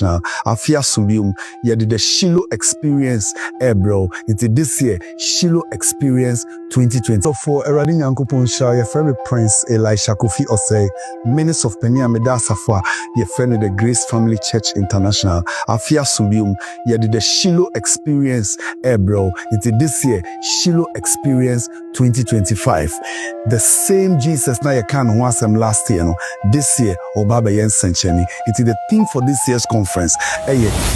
Afia Subium, you did the Shiloh experience, bro. It's this year, Shiloh experience 2020. So for Eradin Yankupon Shah, your friend Prince Elisha Osei Kofi, Minister of Penia Meda Safwa, your friend of the Grace Family Church International. Afia Subium, you did the Shiloh experience, bro. It's this year, Shiloh experience 2025. The same Jesus now you can once last year, no? This year, Obaba Yen Sencheni. It is the theme for this year's conference.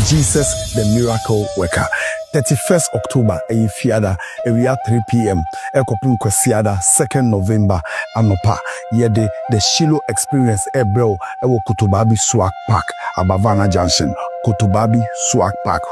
Jesus, the miracle worker. 31st October, Fiada, we are 3 p.m. Ekopin Kwesiada, 2nd November, Anopa. Yede, the Shiloh experience, bro, Ewo Kutubabi Swag Park, Abavana Junction. Kutubabi Swag Park.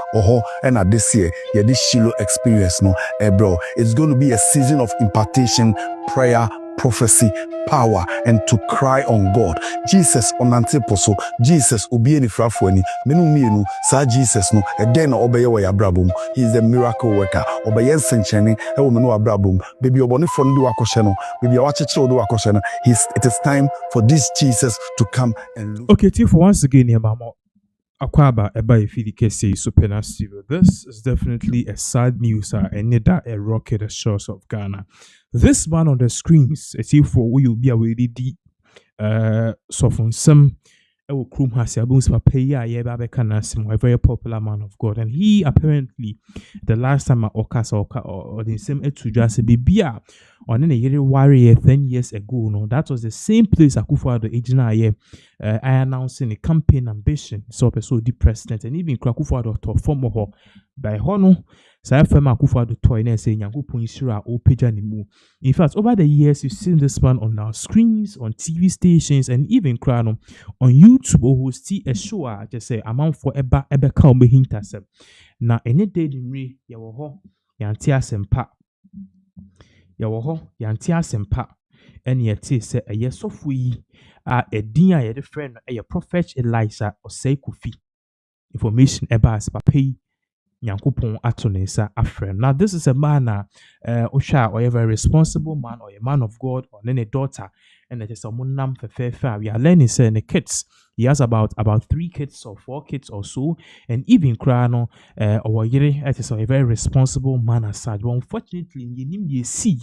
And at this year, this Shiloh experience, no, bro, it's going to be a season of impartation, prayer, prophecy, power, and to cry on God. Jesus on antiposo, Jesus ubi ni frafweni, menu sa Jesus no, then obeye wa yabrabum. He is the miracle worker. Obeye sencheni, ewo menu abrabum. Baby oboni fondi wakosheno, baby awacheche odo wakosheno. It is time for this Jesus to come and look. Okay, for once again, Mahama. Akwaba eba ifidi kese so Pinaxtv. This is definitely a sad news and neither a rocket the shores of Ghana. This man on the screens, it's for we will be away di so from some Krum Hasiabun's Papaya Yeba Kanasim, a very popular man of God, and he apparently the last time at Okas or the same to just be beer on a year warrior 10 years ago. No, that was the same place Akufo-Addo agent I announcing a campaign ambition, so the president and even Akufo-Addo to form of by Hono. So I found Akufo-Addo toy and saying Yankupon Shira or Pejanimu. In fact, over the years, you've seen this man on our screens, on TV stations, and even on YouTube or who see a show. Just say amount for eba come behind us. Now, any day in me, yawo yantia sempa. Yawo yantia sempa. And yet, say a yes of we are a dear friend, a prophet Elisha Osei Kofi. Information about pay. Yankupon Atonesa a friend. Now, this is a man, Osha, or a very responsible man, or a man of God, or any daughter, and it is a munam fair. We are learning saying the kids. He has about 3 kids or 4 kids or so, and even Krano, or it is a very responsible man as such. But unfortunately, you see,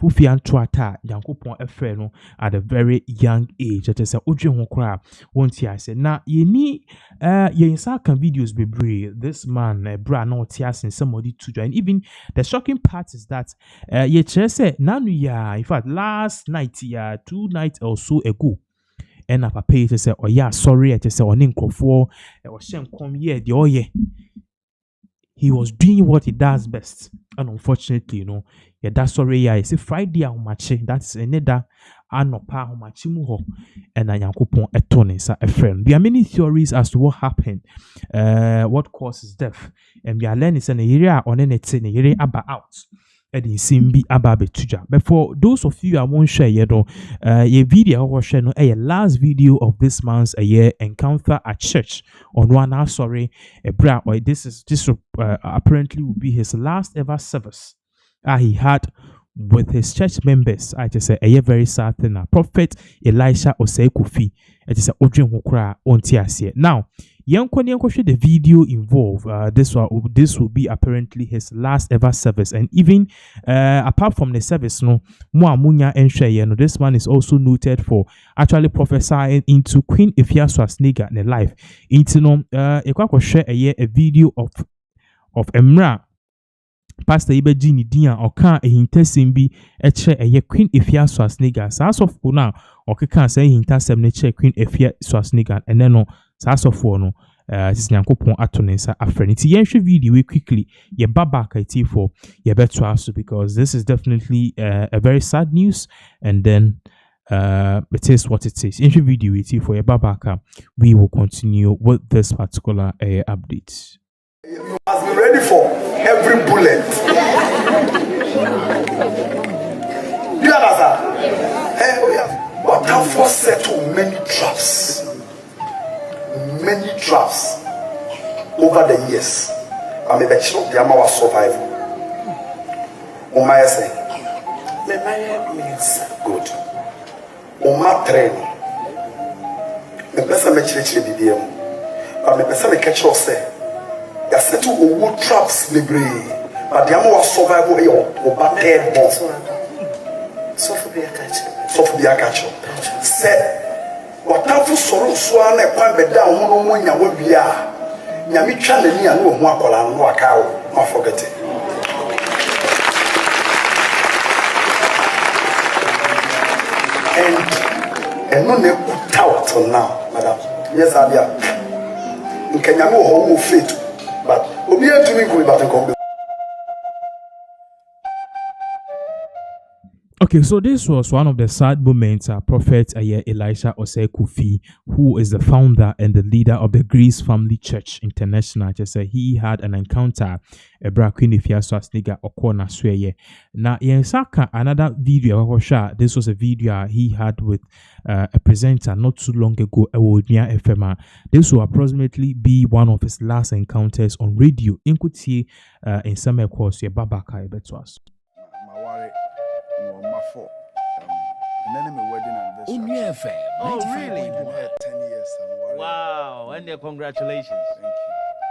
Fufi Antuata, Yankupon Efreno at a very young age. It is a Ujin Hokra, won't I say? Now, ye need ye can videos be brave. This man, bra no tears and somebody to join. Even the shocking part is that ye say, Nanu, in fact, last night, 2 nights or so ago. And I pay to say, oh yeah, sorry, I just say, on Akufo, or Shem come here, the oye. He was doing what he does best. And unfortunately, that's sorry, it's a Friday how much that's another anopa how much muho and a Yankupon etonis a friend. There are many theories as to what happened, what causes death, and we are learning an area on anything area about. And in Simbi Ababe Tuja. But for those of you I won't share yet, a video or share a last video of this man's encounter at church on one sorry a bra or this apparently will be his last ever service he had with his church members. I just say a very sad thing. Prophet Elisha Osei Kofi. I just say Odrin Hokra on TSC. Now, the video involved. This will be apparently his last ever service, and even apart from the service, Muamunya and this man is also noted for actually prophesying into Queen Efiaswa's nigga in life. Into share a video of Emra. Pastor Ibe Jini Dia or can a hintassim be a chair a Queen Efia Swasniga. As of now, or can say hintasem nature Queen Efia Swasniga and then no Sas of Fono, this Yankupon Atonesa a friend. It's a video we quickly ye baba kaiti for ye better because this is definitely a very sad news, and then it is what it is. In the video we see for ye babaka, we will continue with this particular update. You must be ready for every bullet. You understand? What have we set to many traps? Many traps over the years. I mean, the children, the Amawa survival. Omaya say, Memaya means good. Oma train. The person mentioned the but me person me catch us say ya set to owo traps bebre but the am survival e o batted boss so for be a catch say watamfo soro so ana ekwan beda ho no nya wa bia nyame twa nani a no ho akola no aka wo ma forget it. And no ne put out now, madam. Yes, I am. In Kenya, no home fit, but we are doing good about the. Okay, so this was one of the sad moments Prophet Elisha Osei Kofi, who is the founder and the leader of the Grace Family Church International, just said he had an encounter a Queen if nigga Okona Sweye. Now Yensaka another video this was a video he had with a presenter not too long ago Ewodnia FM. This will approximately be one of his last encounters on radio in Kuti in some course Babaka Betwas. For and then my wedding anniversary. Oh, really? 10 years. Wow, and congratulations. Thank you.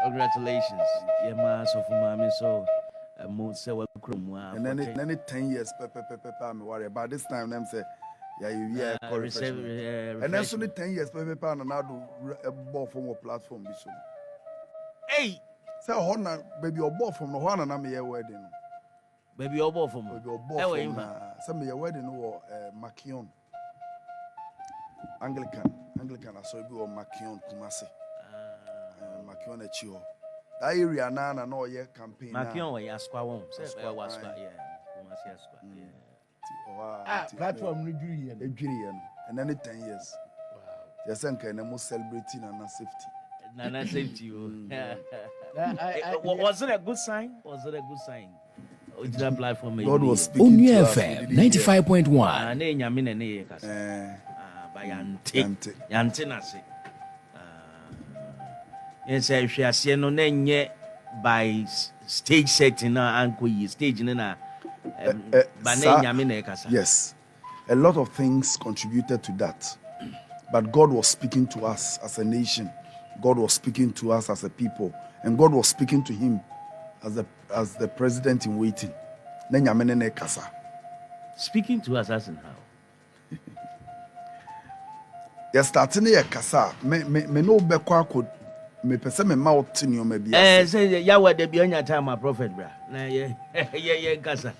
Congratulations. Yeah, ma, so for mommy, so and then 10 years, I'm worried. By this time, them say, yeah, you and then only 10 years, and now do a ball from a platform. Hey, so baby, your ball from the one and I'm here wedding. Baby, your ball from some of your wedding or Makion Anglican. I saw you on Makion Kumasi. Makion Echio. That area now and all year campaign. Makion or Yasqua won't say, Kumasi Yasqua. Platform and then 10 years. Wow. Yes, and most celebrating and safety. Nana safety. Was it a good sign? Was it a good sign? God was speaking to us. 95.1. Yes, I see no name by stage setting and stage yes, a lot of things contributed to that, but God was speaking to us as a nation. God was speaking to us as a people, and God was speaking to him as the president in waiting. Speaking to us as in how? You're starting a kasa. Me no be could me pese me mouth in your maybe. Say Yahweh de be on your time, my prophet, bra. Na yeah kasa.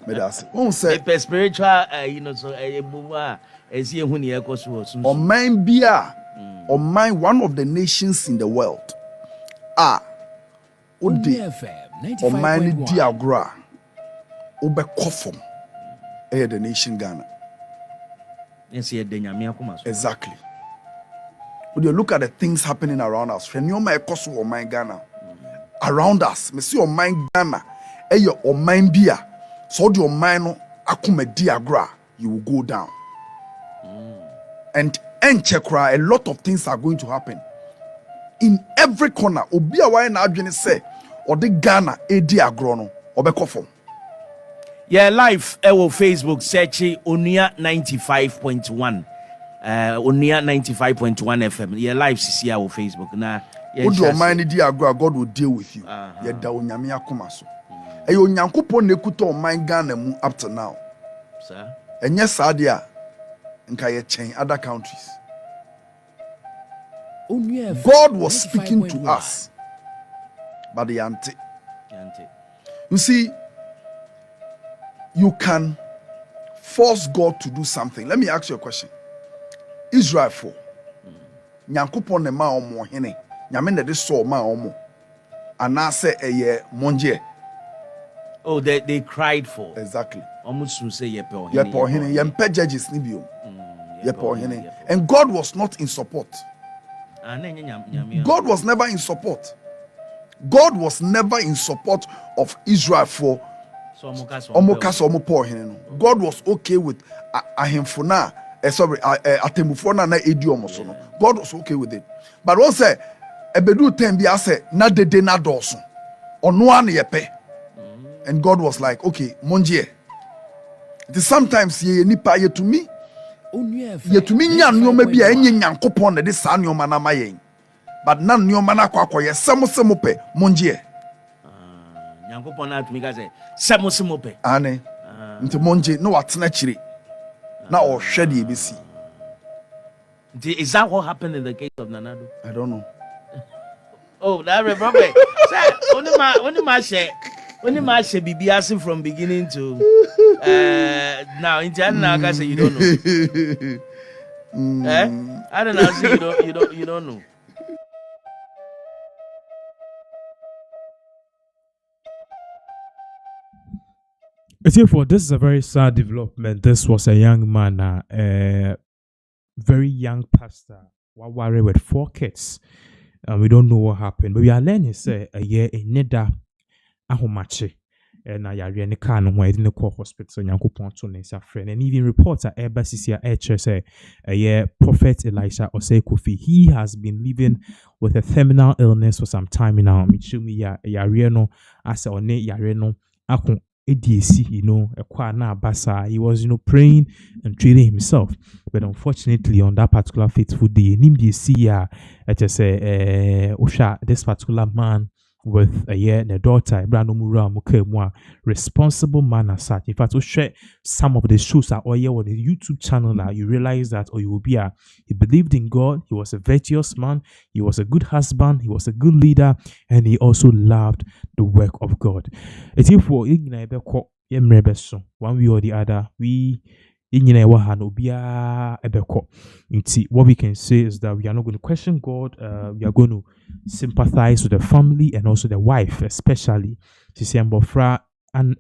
Me das. Won say spiritual so buwa esi ehunu ye koso so. On mind bia. On mind one of the nations in the world. Odi on mind diagra. Obe kofom. The nation Ghana. Exactly. When you look at the things happening around us, when you my koso on my Ghana, around us, me see on my Ghana, your on mine beer, so the on mine akume diagra, you will go down. And chekra, a lot of things are going to happen in every corner. Obi awa na adwene say, or the Ghana diagro no, obe kofom. Yeah, live on Facebook, search Onia 95.1. Onia 95.1 FM. Yeah, live see our Facebook. Now, would your mind dear God will deal with you. Yeah, da onyame akoma so. E onyankopon na ekuta o man Ghana mu up to now. Sir. Enye sadia nka ye chen other countries. God was speaking to us. But the auntie. You see, you can force God to do something. Let me ask you a question. Israel for Nyankopon ne ma omo hene. Nyame na de so ma omo. Anase eye monje. Oh, they cried for. Exactly. Almost to say yepo hene. Yempe judges ni bio. Yepo hene. And God was not in support. God was never in support. God was never in support of Israel for God was okay with ahemfona atembufona na ediomoso no. God was okay with it. But one say ebedu tem bia say na dede na doso ono an yepe. And God was like, okay, monje. It is sometimes ye nipa yetumi nya nneoma bia enye Nyankopon na de sa nneoma na mayen. but na nneɔma no akɔ akɔyɛ sɛ mo pɛ mongyeɛ nyankopɔn na atumi ka sɛ sɛ mo se mo pɛ ane nti mongye na watena akyire na ɔhwɛ deɛ ɛbɛsi. Is that what happened in the case of Nanado? I don't know. Oh, that remember. Only my share be from beginning to now. In China, I say you don't know. I don't know. So you don't know. Therefore, this is a very sad development. This was a young man, very young pastor, worried with 4 kids. We don't know what happened, but we are learning say a year in Neda Ahomache. And I are in the car no way in the core hospital, Yankupon to Nessa friend, and even reports at Airbus say a year Prophet Elisha Osei Kofi. He has been living with a terminal illness for some time now. Michumi Yareno as a ne Yareno Akun. ADC, a kwana basa. He was, praying and treating himself. But unfortunately, on that particular fateful day, this particular man with a daughter, responsible man as such. In fact, we share some of the shows on the YouTube channel. You realize that he believed in God. He was a virtuous man. He was a good husband. He was a good leader, and he also loved the work of God. It's for one way or the other, what we can say is that we are not going to question God. We are going to sympathize with the family and also the wife, especially. And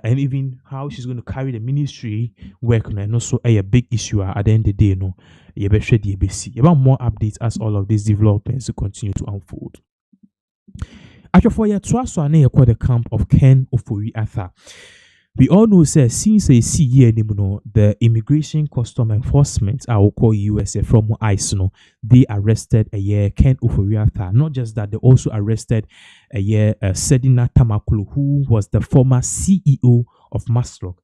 even how she's going to carry the ministry work, and also a big issue at the end of the day. About more updates as all of these developments continue to unfold. After 4 years, the camp of Ken Ofori-Atta. We all know, say, since a year, the Immigration Custom Enforcement, I will call USA from ICE, they arrested a year Ken Ofori-Atta. Not just that, they also arrested a year Sedina Tamakulu, who was the former CEO of Maslock.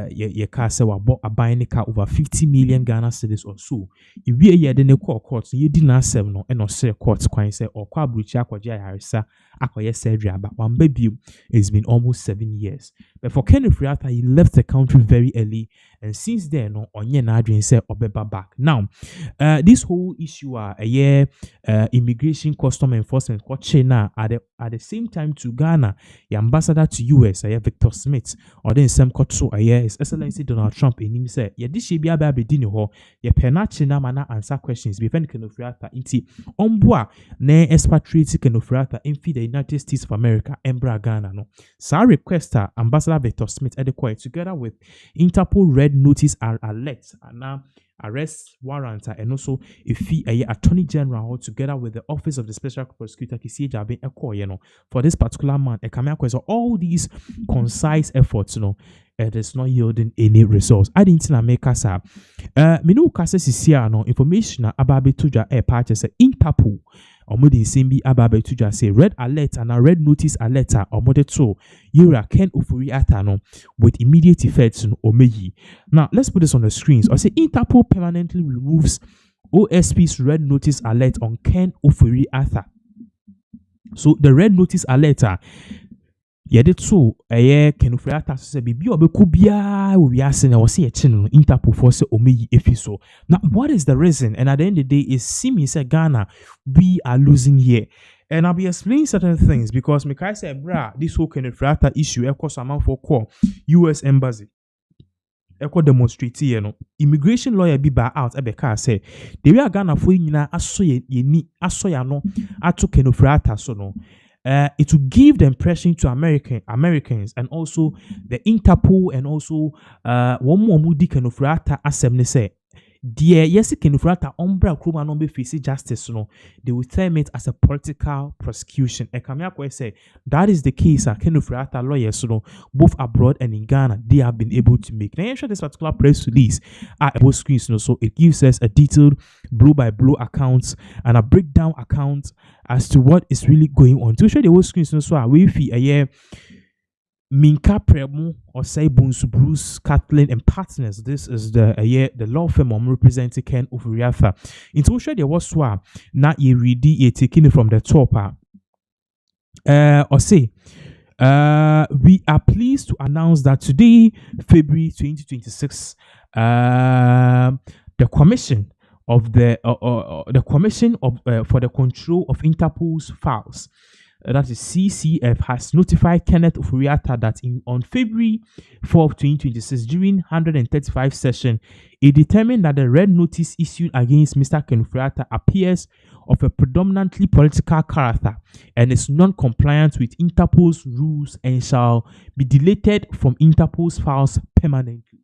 Ye kase wa bo abayinika over 50 million Ghana cedis or so. Iwi ye de ne court, ye di na asem no, eno se court kwan se or kwa bruchi akwaji ayaresa akwaye surgery, but one baby, it's been almost 7 years. But for Ken Ofori-Atta, he left the country very early, and since then, onye na adwin se obeba back. Now, this whole issue a year Immigration Custom Enforcement China at the same time to Ghana, the ambassador to US, Victor Smith, or then some court so His Excellency Donald Trump in him said, this should be a baby ho, ye penachina mana answer questions, before Ken Ofori-Atta inti omboa ne expatriate Ken Ofori-Atta in the United States of America, Embra Ghana no. So requester Ambassador Victor Smith adequate together with Interpol Red Notice alert and now arrest warrant and also a fee Attorney General together with the Office of the Special Prosecutor for this particular man. So all these concise efforts, it is not yielding any results. I didn't make us up. Minu Cassis is here no information about Betuja air patches Interpol. Omodi Simbi Ababe to just say red alert and a red notice alert or model so Yura Ken Ofori-Atta no with immediate effects on Omeyi. Now let's put this on the screens. I say Interpol permanently removes OSP's red notice alert on Ken Ofori-Atta. So the red notice alert did so Ken Ofori-Atta say bibi obekubia we are saying I was say Interpol force Omeyi efiso. Now what is the reason? And at the end of the day is seeming say Ghana we are losing here. And I'll be explaining certain things because Mikai said this whole Ken Ofori-Atta issue echo someone for call US embassy. Echo demonstrate immigration lawyer be by out ebeka say the way Ghana for nyina asoya no ato Ken Ofori-Atta so no. It will give the impression to Americans and also the Interpol and also one more moody Ken Ofori-Atta assembly say dear yes Ken Ofori-Atta umbra kroma no be face justice no they will term it as a political prosecution. Ekamiakwe say that is the case Ken Ofori-Atta lawyers both abroad and in Ghana they have been able to make. Now ensure this particular press release both screens so it gives us a detailed blow by blow account and a breakdown account as to what is really going on. To show the whole screens so we fee a year Minka Premu Osei Bunsu Bruce Kathleen and partners. This is the law firm representing Ken Ofori-Atta. In social there was na ye ready ye taking it from the top. Osei. We are pleased to announce that today, February 2026, the Commission of for the Control of Interpol's Files, that is CCF, has notified Kenneth Ofori-Atta that on February 4th, 2026, during 135 session, it determined that the red notice issued against Mr. Ken Ofori-Atta appears of a predominantly political character and is non-compliant with Interpol's rules and shall be deleted from Interpol's files permanently.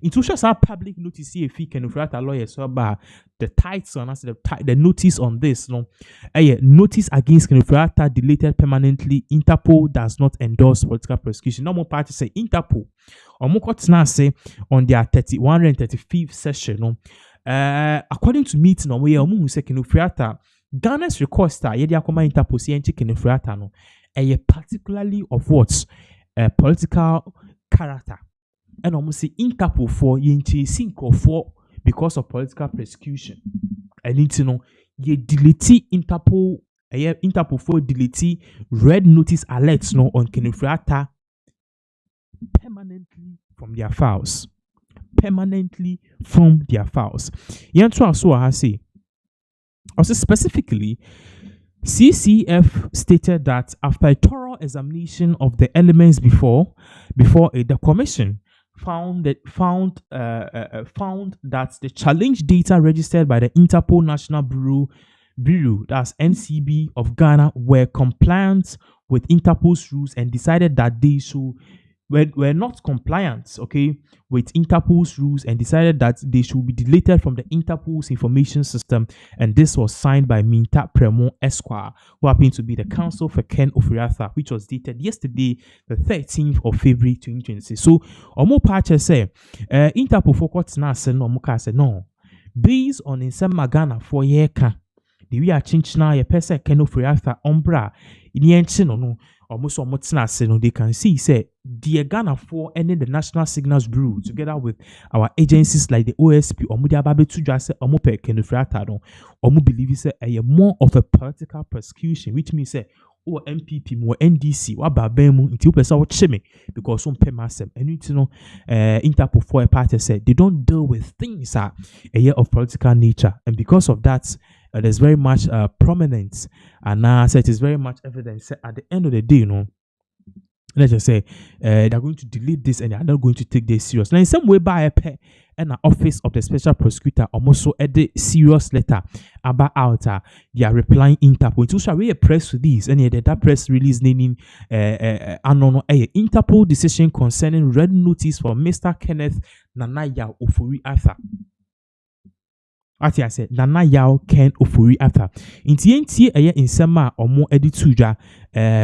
In social public notice here, if you can Ofori-Atta lawyer, so about the title and the notice on this, notice against Ken Ofori-Atta deleted permanently. Interpol does not endorse political persecution. No more party say Interpol. Or more say on their 135th session. According to meeting on where Ken Ofori-Atta, Ghana's request yedi akoma Interpol si enchi Ken Ofori-Atta no particularly of what political character. And almost say Interpol for yenchi sinko for because of political persecution. And it's ye delete Interpol for delete red notice alerts no on Ken Ofori-Atta permanently from their files. Permanently from their files. Also specifically, CCF stated that after a thorough examination of the elements before the commission found that the challenge data registered by the Interpol National Bureau, that's NCB of Ghana, were compliant with Interpol's rules and decided that they should were not compliant, with Interpol's rules and decided that they should be deleted from the Interpol's information system. And this was signed by Minta Premo Esquire, who happened to be the counsel for Ken Ofori-Atta, which was dated yesterday, the 13th of February 2026. So, Omo Pache say, Interpol for court na say no, Omo say no. Based on in some Ghana for yeka, the we are chinchina ye pese Ken Ofori-Atta ombra, in yen no. Almost they can see say the Ghana for ending the National Signals Bureau together with our agencies like the OSP or Mudia Babe to just say Omope Ken Ofori-Atta no Omo believe say a more of a political persecution, which means say or MPP more NDC or Babemu until person will chime because some pay massive and you know Interpol for a party said they don't deal with things a year of political nature, and because of that there's very much prominence, and now it is very much evidence at the end of the day, let's just say they're going to delete this and they're not going to take this serious. Now in some way by a pay and the office of the special prosecutor almost a serious letter about they are replying Interpol. So shall we a press release and that press release naming Interpol decision concerning red notice for Mr. Kenneth Nanaya Ofori-Atta. Ati I said Nana Yao Ken Ofori-Atta. In TNT in Sema or more edituja,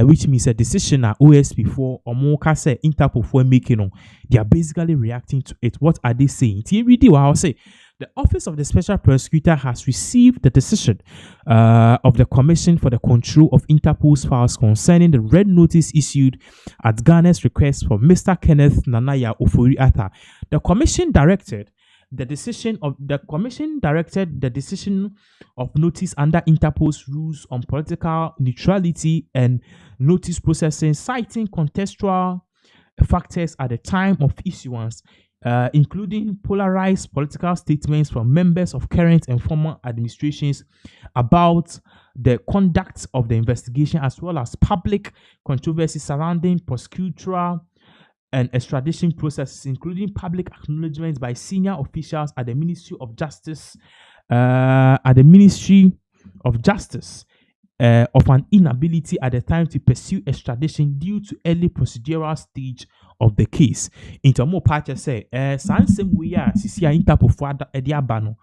which means a decision at OSP for or more kase Interpol for making on. They are basically reacting to it. What are they saying? TNT will say the Office of the Special Prosecutor has received the decision of the Commission for the Control of Interpol's Files concerning the red notice issued at Ghana's request for Mr. Kenneth Nanaya Ofori-Atta. The Commission directed the decision of notice under Interpol's rules on political neutrality and notice processing, citing contextual factors at the time of issuance, including polarized political statements from members of current and former administrations about the conduct of the investigation, as well as public controversy surrounding prosecutorial and extradition processes, including public acknowledgements by senior officials at the Ministry of Justice, of an inability at the time to pursue extradition due to early procedural stage of the case. Intermo Pacha say, same way, Sisia Interpol for Ediabano,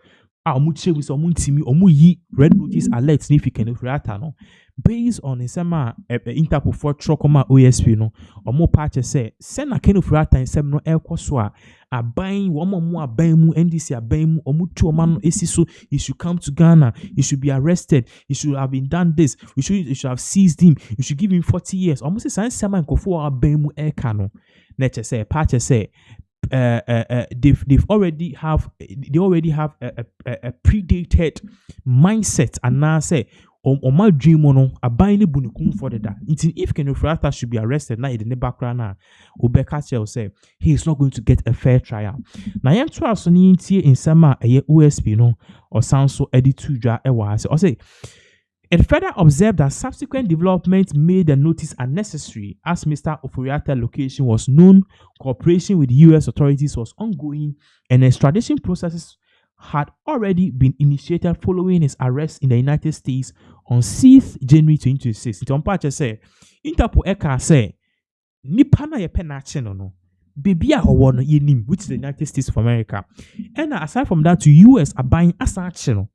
Omuche so omuntimi omuyi red notice alert if you can no based on insema Interpol for trokoma OSP no omo patch say send a kind of rata insem no elkoswa aban womo mu aban mu NDC aban mu omutu omano esiso he should come to Ghana, he should be arrested, he should have been done this, you should have seized him, you should give him 40 years. Almost say sema nkofo aban mu elka no nature say patch say they already have a predated mindset and now say my dream no aban ne bunikun for the that if Kenofrata should be arrested now in the background now Obeka say he is not going to get a fair trial. Now yam to aso ni ntie insama OSP no or sound so edit to dra or say it further observed that subsequent developments made the notice unnecessary as Mr. Oforiatta's location was known, cooperation with U.S. authorities was ongoing, and extradition processes had already been initiated following his arrest in the United States on 6th January 2026. Interpol say, Interpol eka say, nipa na yepe na ache no baby a howo no yenim, which is the United States of America. And aside from that, to U.S. aban asa ache no.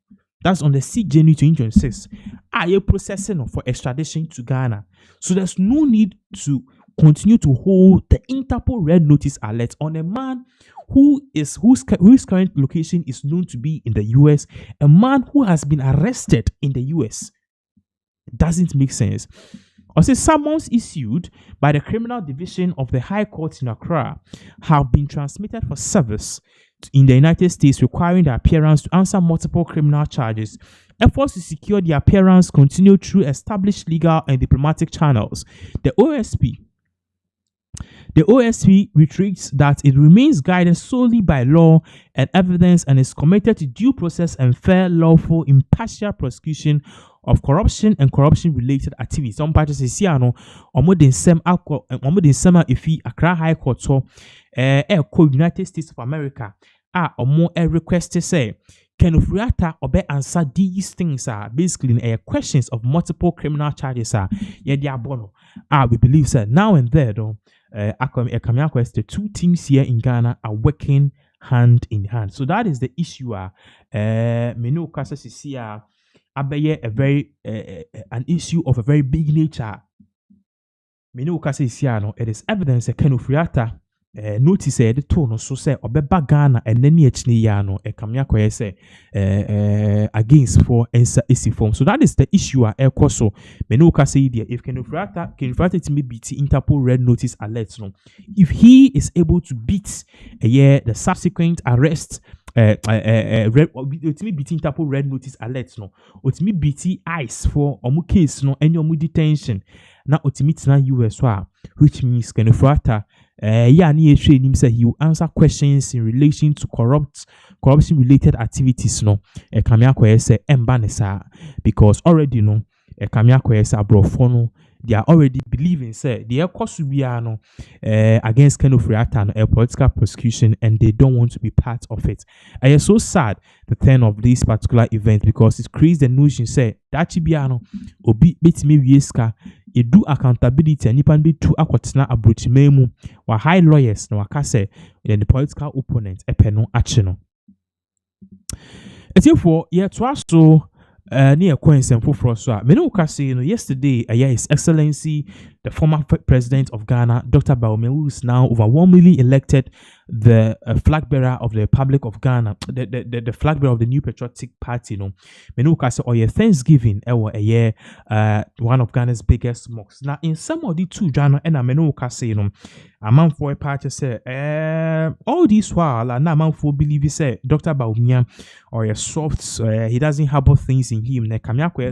That's on the 6th January 2026. Are processing for extradition to Ghana? So there's no need to continue to hold the Interpol red notice alert on a man whose current location is known to be in the US, a man who has been arrested in the US. It doesn't make sense. Also, summons issued by the Criminal Division of the High Court in Accra have been transmitted for service in the United States, requiring the appearance to answer multiple criminal charges. Efforts to secure the appearance continue through established legal and diplomatic channels. The OSP reiterates that it remains guided solely by law and evidence and is committed to due process and fair, lawful, impartial prosecution of corruption and corruption-related activities. Some parties say, "No, omodin sema ifi Accra High Court so United States of America omo request say Kenofriata obe answer these things basically questions of multiple criminal charges we believe that now and there though the two teams here in Ghana are working hand in hand. So that is the issue. Menu kasa sisi abeye a very an issue of a very big nature. Menu kasa sisi no, it is evidence that Kenofriata notice the tone so say obeba Ghana and then yano kamya say against for esi form. So that is the issue so menu say if Kenofriata to me beat Interpol red notice alert no, if he is able to beat the subsequent arrest ultimately beating Interpol red notice alert no, ultimately beating ICE for omu case no any omu detention na ultimately na US which means Kenofriata he will answer questions in relation to corruption related activities no because already no they are already believing say the against Kenofriata a political prosecution and they don't want to be part of it. I am so sad the turn of this particular event because it creates the notion say that chibiano obi betime wieska do accountability and nipan be two akwatena abrochimemu wa high lawyers na wakase the political opponent epeno achino. Therefore, to us so near coincidence for so many yesterday His Excellency the former president of Ghana Dr. Bawumia, who is now overwhelmingly elected the flag bearer of the Republic of Ghana, the flag bearer of the New Patriotic Party no Thanksgiving one of Ghana's biggest mosques. Now in some of the two Ghana and a man for a party say all this while and a man for believe say Dr. Bawumia or a soft he doesn't harbor things in him.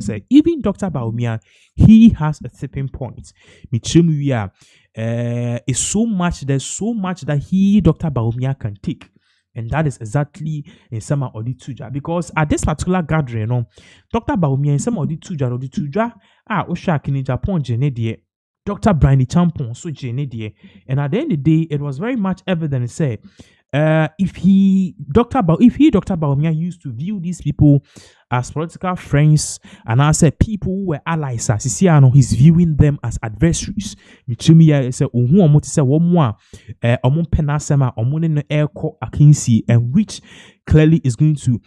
Say even Dr. Bawumia, he has a tipping point. Is so much, there's so much that Dr. Bawumia can take. And that is exactly in some of the tuja. Because at this particular gathering, Dr. Bawumia in some of the tuja, Oshaki in Japan, Jenedie, Dr. Briny Champon, so Jenedie. And at the end of the day, it was very much evident to say, if Dr. Bawumia used to view these people as political friends, and I said people who were allies. He's viewing them as adversaries. Michumi said, "Omo say one more, omo penasema, omo ne airco akinsi," and which clearly is going to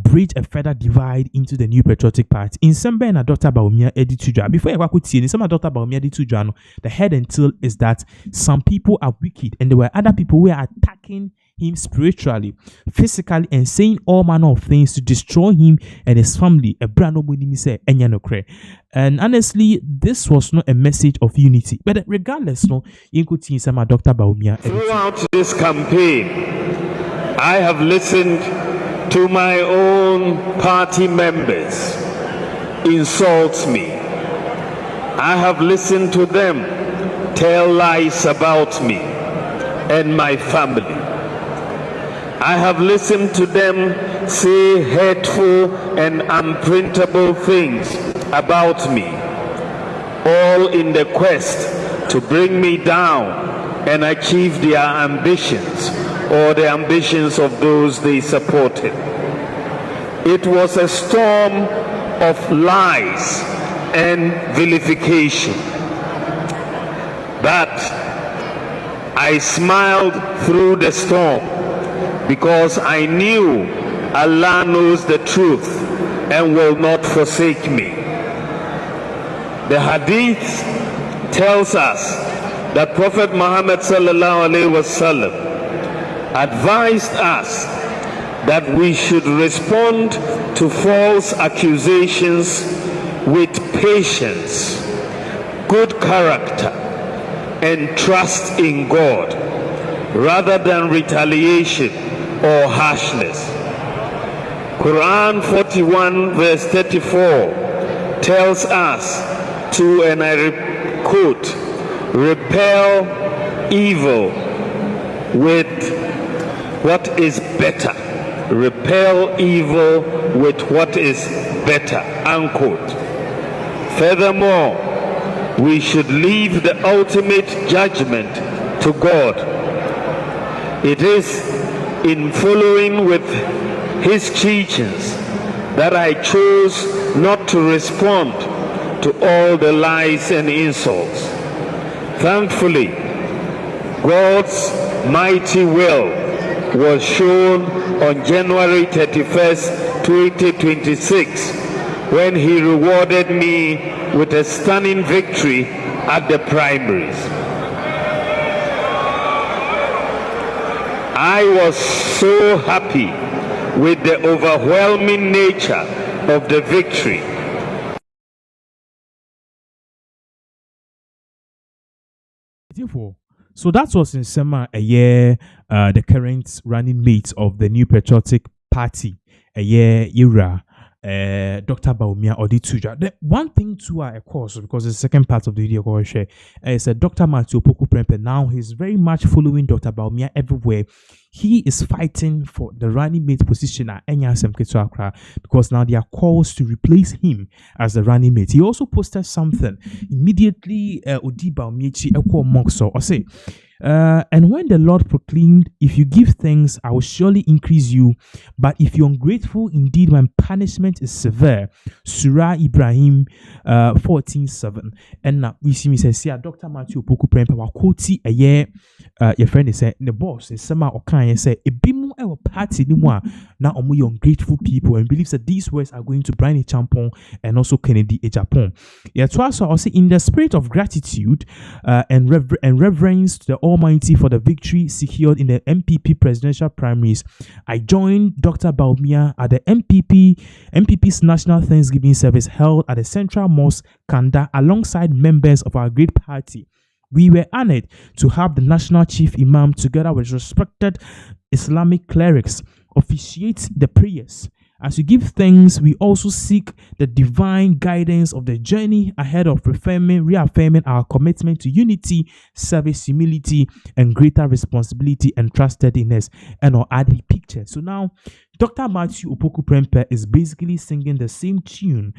bridge a further divide into the New Patriotic Party. In Sembe and Dr. Bawumia Edituja, before I could see in some Dr. Bawumia Edituja, the head and tail is that some people are wicked, and there were other people who are attacking him spiritually, physically, and saying all manner of things to destroy him and his family. And honestly, this was not a message of unity. But regardless, no, you could see some Dr. Bawumia. Throughout this campaign, I have listened to my own party members insult me. I have listened to them tell lies about me and my family. I have listened to them say hurtful and unprintable things about me, all in the quest to bring me down and achieve their ambitions or the ambitions of those they supported. It was a storm of lies and vilification. But I smiled through the storm because I knew Allah knows the truth and will not forsake me. The hadith tells us that Prophet Muhammad sallallahu alaihi wasallam advised us that we should respond to false accusations with patience, good character, and trust in God, rather than retaliation or harshness. Quran 41 verse 34 tells us to, and I quote, repel evil with what is better. Repel evil with what is better, unquote. Furthermore, we should leave the ultimate judgment to God. It is in following with his teachings that I chose not to respond to all the lies and insults. Thankfully, God's mighty will was shown on January 31st, 2026, when he rewarded me with a stunning victory at the primaries. I was so happy with the overwhelming nature of the victory. So that was in summer a year, the current running mate of the New Patriotic Party, a year era, Dr. Bawumia Odituja. The one thing too, of course, because the second part of the video I share is Dr. Matthew Opoku Prempeh. Now he's very much following Dr. Bawumia everywhere. He is fighting for the running mate position at Enyasem Ketu Accra because now there are calls to replace him as the running mate. He also posted something immediately. Odi Bawumia Eko Mokso or say. And when the Lord proclaimed, if you give thanks, I will surely increase you. But if you're ungrateful, indeed, my punishment is severe. Surah Ibrahim 14:7. And now we see me say, Dr. Matthew Opoku Prempeh wakoti a year. Your friend is saying, the boss is summer or kind and say, a bimu ewa party anymore. Now, omu ungrateful people and believes that these words are going to Brian Champon and also Kennedy a Japan. Yeah, so I'll say, in the spirit of gratitude and reverence to the Almighty for the victory secured in the MPP presidential primaries, I joined Dr. Bawumia at the MPP's National Thanksgiving service held at the Central Mosque, Kanda, alongside members of our great party. We were honored to have the National Chief Imam, together with respected Islamic clerics, officiate the prayers. As we give thanks, we also seek the divine guidance of the journey ahead of reaffirming our commitment to unity, service, humility, and greater responsibility and trustworthiness. And I'll add the picture. So now, Dr. Matthew Opoku Prempeh is basically singing the same tune.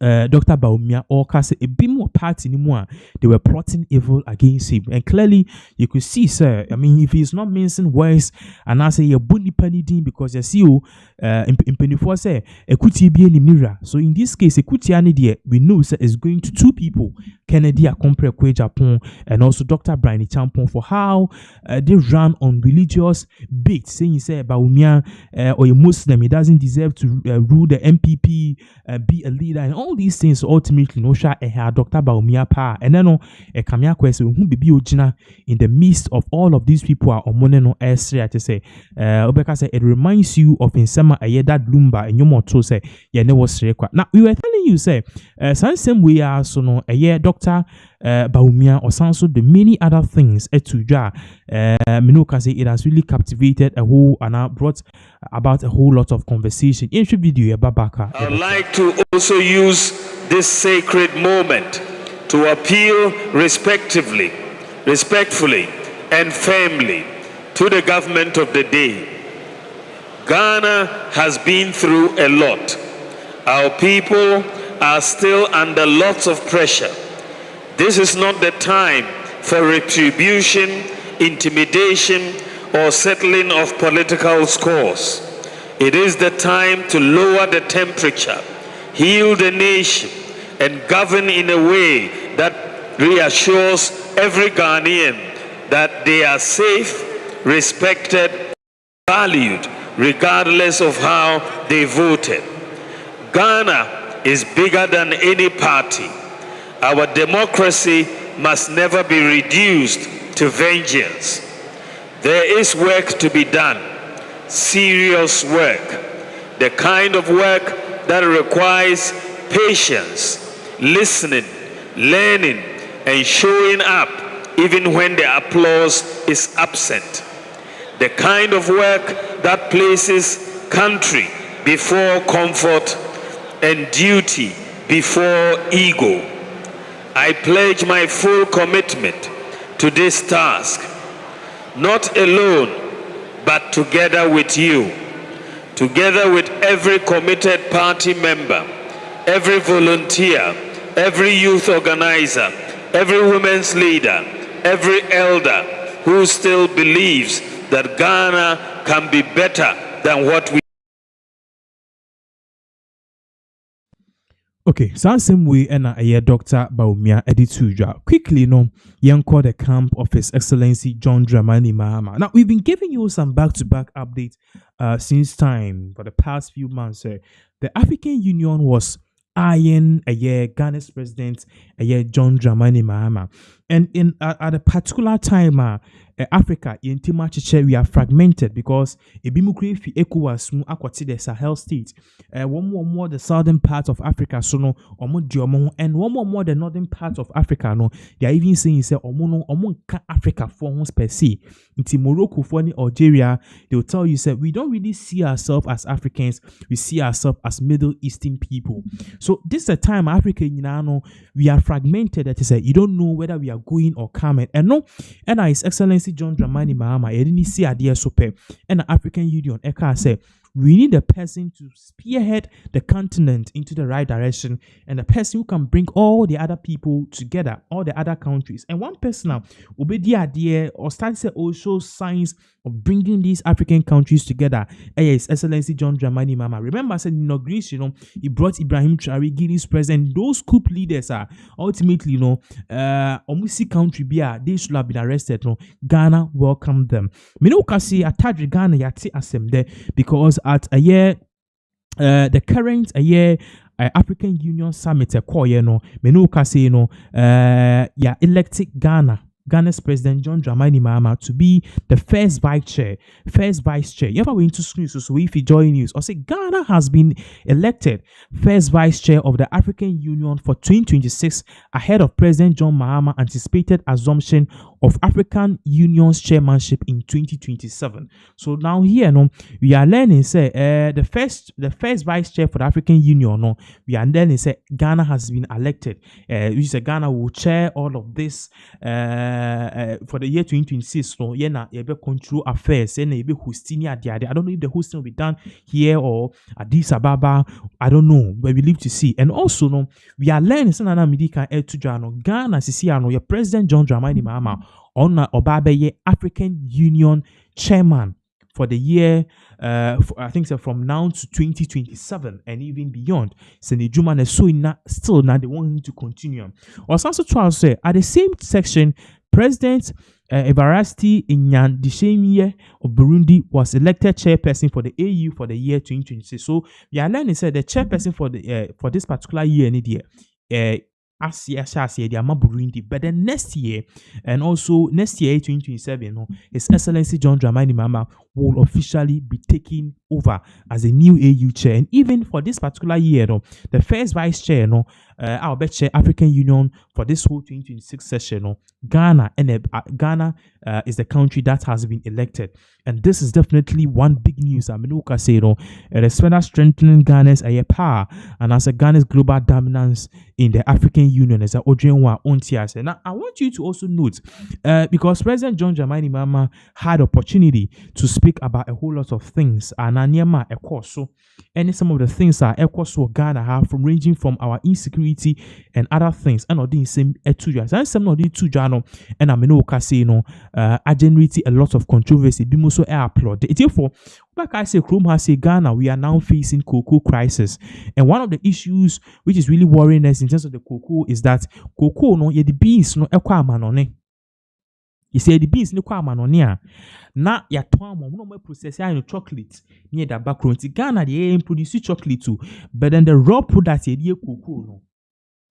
Dr. Bawumia or kase ebimu party anymore. They were plotting evil against him. And clearly, you could see, sir, I mean, if he's not mincing words, and I say, you're bunny penny din because you see, in penny for say, Ekuti be any mirror. So in this case, Ekuti Anidie, we know, sir, is going to two people, Kennedy Akompre Kwe Japan, and also Dr. Brian Champon, for how they ran on religious bait, saying, say, Baumia or a Muslim, he doesn't deserve to rule the MPP, be a leader, and all these things ultimately no sha Dr. Baumia pa and then no a kamia question who be ojina in the midst of all of these people are omone no esre to say Obeka say it reminds you of in summer a that lumba and your motto say yeah ne was rekwa. Now we were telling you say same way so no a year Dr. Baumia or also the many other things etuja Minoka say it has really captivated a whole and brought about a whole lot of conversation. In video Babaka. I'd like to also use this sacred moment to appeal respectfully and firmly to the government of the day. Ghana has been through a lot. Our people are still under lots of pressure. This is not the time for retribution, intimidation, or settling of political scores. It is the time to lower the temperature, heal the nation, and govern in a way that reassures every Ghanaian that they are safe, respected, valued, regardless of how they voted. Ghana is bigger than any party. Our democracy must never be reduced to vengeance. There is work to be done, serious work, the kind of work that requires patience, listening, learning, and showing up even when the applause is absent. The kind of work that places country before comfort and duty before ego. I pledge my full commitment to this task, not alone, but together with you, together with every committed party member, every volunteer, every youth organizer, every women's leader, every elder who still believes that Ghana can be better than what we. Okay, so same way and a Dr. Baumia Edituja. Quickly, no, young called the camp of His Excellency John Dramani Mahama. Now, we've been giving you some back-to-back updates since time for the past few months. The African Union was eyeing Ghana's president, John Dramani Mahama. And at a particular time, Africa, in Timachiche, we are fragmented because Ebimukri fi ECOWAS mu akwati the Sahel state. One more the southern part of Africa, so no, and one more the northern part of Africa, no. They are even saying say omo Africa for ons per se. In Morocco, for Algeria, they will tell you say we don't really see ourselves as Africans, we see ourselves as Middle Eastern people. So this is a time Africa, we are fragmented. That is, you don't know whether we are going or coming. And no, and His Excellency John Dramani Mahama, didn't see idea super, and the African Union, Eka said, we need a person to spearhead the continent into the right direction, and a person who can bring all the other people together, all the other countries. And one person now will be the idea or start to also signs of bringing these African countries together. His Excellency John Dramani Mahama. Remember, I said in inauguration, he brought Ibrahim Traore, Guinea's president. Those coup leaders are ultimately, almost country beer, they should have been arrested. Ghana welcomed them. Kasi attach Ghana yati asem there because at a year, the current African Union Summit elected Ghana's president John Dramani Mahama to be the first vice chair. You ever went to screen so if you join news or say Ghana has been elected first vice chair of the African Union for 2026 ahead of President John Mahama anticipated assumption of African Union's chairmanship in 2027. So now here, no, we are learning say the first vice chair for the African Union, no, we are learning say Ghana has been elected. Which is Ghana will chair all of this for the year 2026. So yeah, na ebe control affairs, and ebe hosting I don't know if the hosting will be done here or Addis Ababa. I don't know, but we live to see. And also, no, we are learning some other media to Ghana. Sisiano, your President John Dramani Mahama on Obabeye African Union chairman for the year, I think so from now to 2027 and even beyond. Sene Juma na so still now they want him to continue. Or also trial say at the same section, President Evariste Nyandishimye of Burundi was elected chairperson for the AU for the year 2026. So we are learning said the chairperson for this particular year in the year. As year, Burundi, but then next year, and also next year, 2027, no, His Excellency John Dramani Mahama will officially be taking over as a new AU chair. And even for this particular year, no, the first vice chair, no, our best chair, African Union, for this whole 2026 session, no, Ghana is the country that has been elected. And this is definitely one big news. I mean, we can say, no, it is further strengthening Ghana's power and as a Ghana's global dominance in the African Union as a Ojenwa Ontiase. Now, I want you to also note, because President John Dramani Mahama had opportunity to speak about a whole lot of things, and some of the things that Ghana have from ranging from our insecurity and other things, and the same etuja. And some of the etuja and I mean, say no, generated a lot of controversy. Bimoso applaud. Therefore, like I say, Chrome has said Ghana, we are now facing cocoa crisis, and one of the issues which is really worrying us in terms of the cocoa is that cocoa no ye the beans no ekwamanone. You say the beans no kwamanone na ya twamo no process ya chocolate near the background. Ghana they produce chocolate too, but then the raw product ye cocoa no.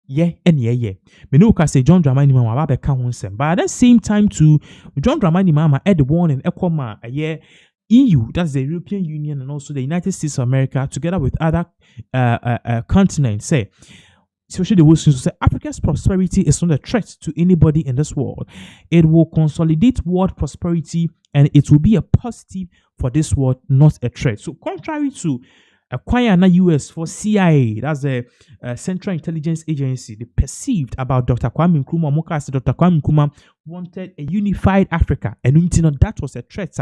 Yeah. Me no can say John Dramani Mahama be kan but at the same time too, John Dramani Mahama had the warning ekoma a year. EU, that's the European Union and also the United States of America, together with other continents, say, especially the Western, say Africa's prosperity is not a threat to anybody in this world. It will consolidate world prosperity and it will be a positive for this world, not a threat. So, contrary to acquire na US for CIA, that's the Central Intelligence Agency, they perceived about Dr. Kwame Nkrumah. Moka said Dr. Kwame Nkrumah wanted a unified Africa, and that was a threat.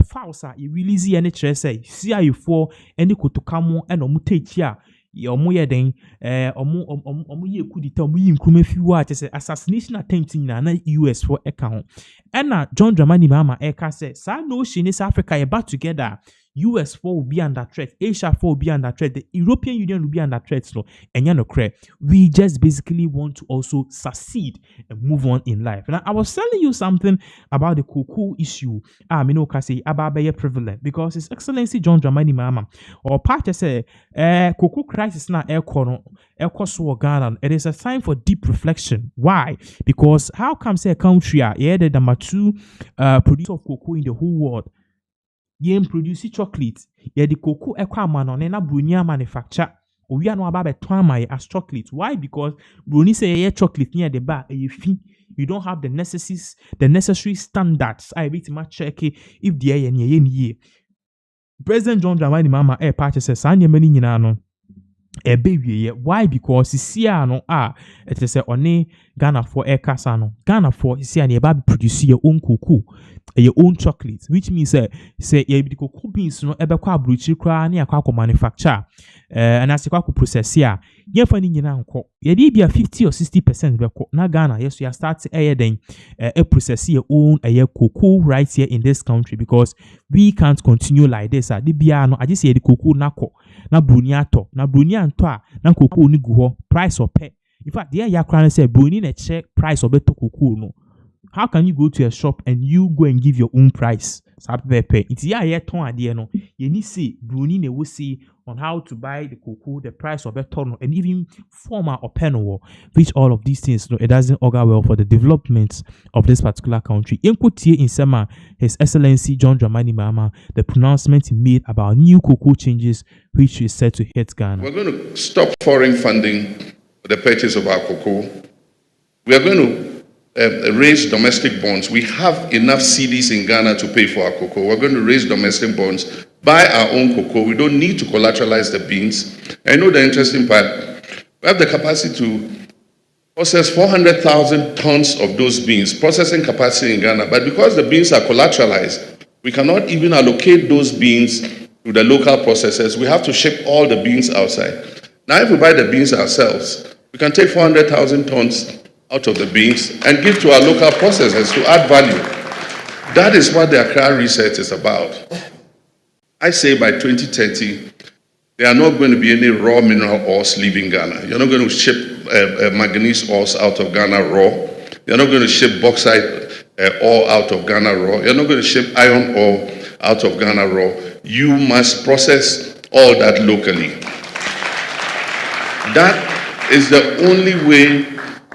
False, you release any threat, say CIA for any kotokamo and omutechia. Omoye den omoye kudita omoye Nkrumah fiwa assassination attempt na US for account. And John Dramani Mahama eka say sa no shine Africa about together. US 4 will be under threat, Asia 4 will be under threat, the European Union will be under threat. So, and we just basically want to also succeed and move on in life. Now, I was telling you something about the cocoa issue. Prevalent because His Excellency John Dramani Mahama or party say cocoa crisis now Ghana. It is a time for deep reflection. Why? Because how come say a country the number 2 producer of cocoa in the whole world? Yen produce chocolate. The cocoa ekwamanone na Brunia manufacture. We are no about twama as chocolate. Why? Because Bruni say chocolate near the bar fee. You don't have the necessary standards. I bet much check if the ye. President John Dramani Mahama party says sanya many nyina baby. Why? Because it is only Ghana for Kasano. Ghana for produce your own cocoa, your own chocolate, which means say the cocoa beans no ebekwa bruchi kra na akwa manufacture and as akwa process here. Ye fani nyina nko. Ye dey be 50 or 60% beko. Na Ghana yes we are start a process your own cocoa right here in this country because we can't continue like this. The bia no I just say the cocoa nako na bruniato na brunianto na cocoa ni go price or pay. In fact, the Yakran said, Bruni a check price of better cocoa. No. How can you go to a shop and you go and give your own price? It's no. You need to see Bruni will see on how to buy the cocoa, the price of better, and even former or penal, which all of these things it doesn't augur well for the development of this particular country. In summer, His Excellency John Dramani Mahama, the pronouncement he made about new cocoa changes, which is set to hit Ghana. We're going to stop foreign funding the purchase of our cocoa. We are going to raise domestic bonds. We have enough CDs in Ghana to pay for our cocoa. We're going to raise domestic bonds, buy our own cocoa. We don't need to collateralize the beans. I know the interesting part. We have the capacity to process 400,000 tons of those beans, processing capacity in Ghana. But because the beans are collateralized, we cannot even allocate those beans to the local processors. We have to ship all the beans outside. Now, if we buy the beans ourselves, we can take 400,000 tons out of the beans and give to our local processors to add value. That is what the Accra Reset is about. I say by 2030, there are not going to be any raw mineral ores leaving Ghana. You're not going to ship manganese ores out of Ghana raw. You're not going to ship bauxite ore out of Ghana raw. You're not going to ship iron ore out of Ghana raw. You must process all that locally. That is the only way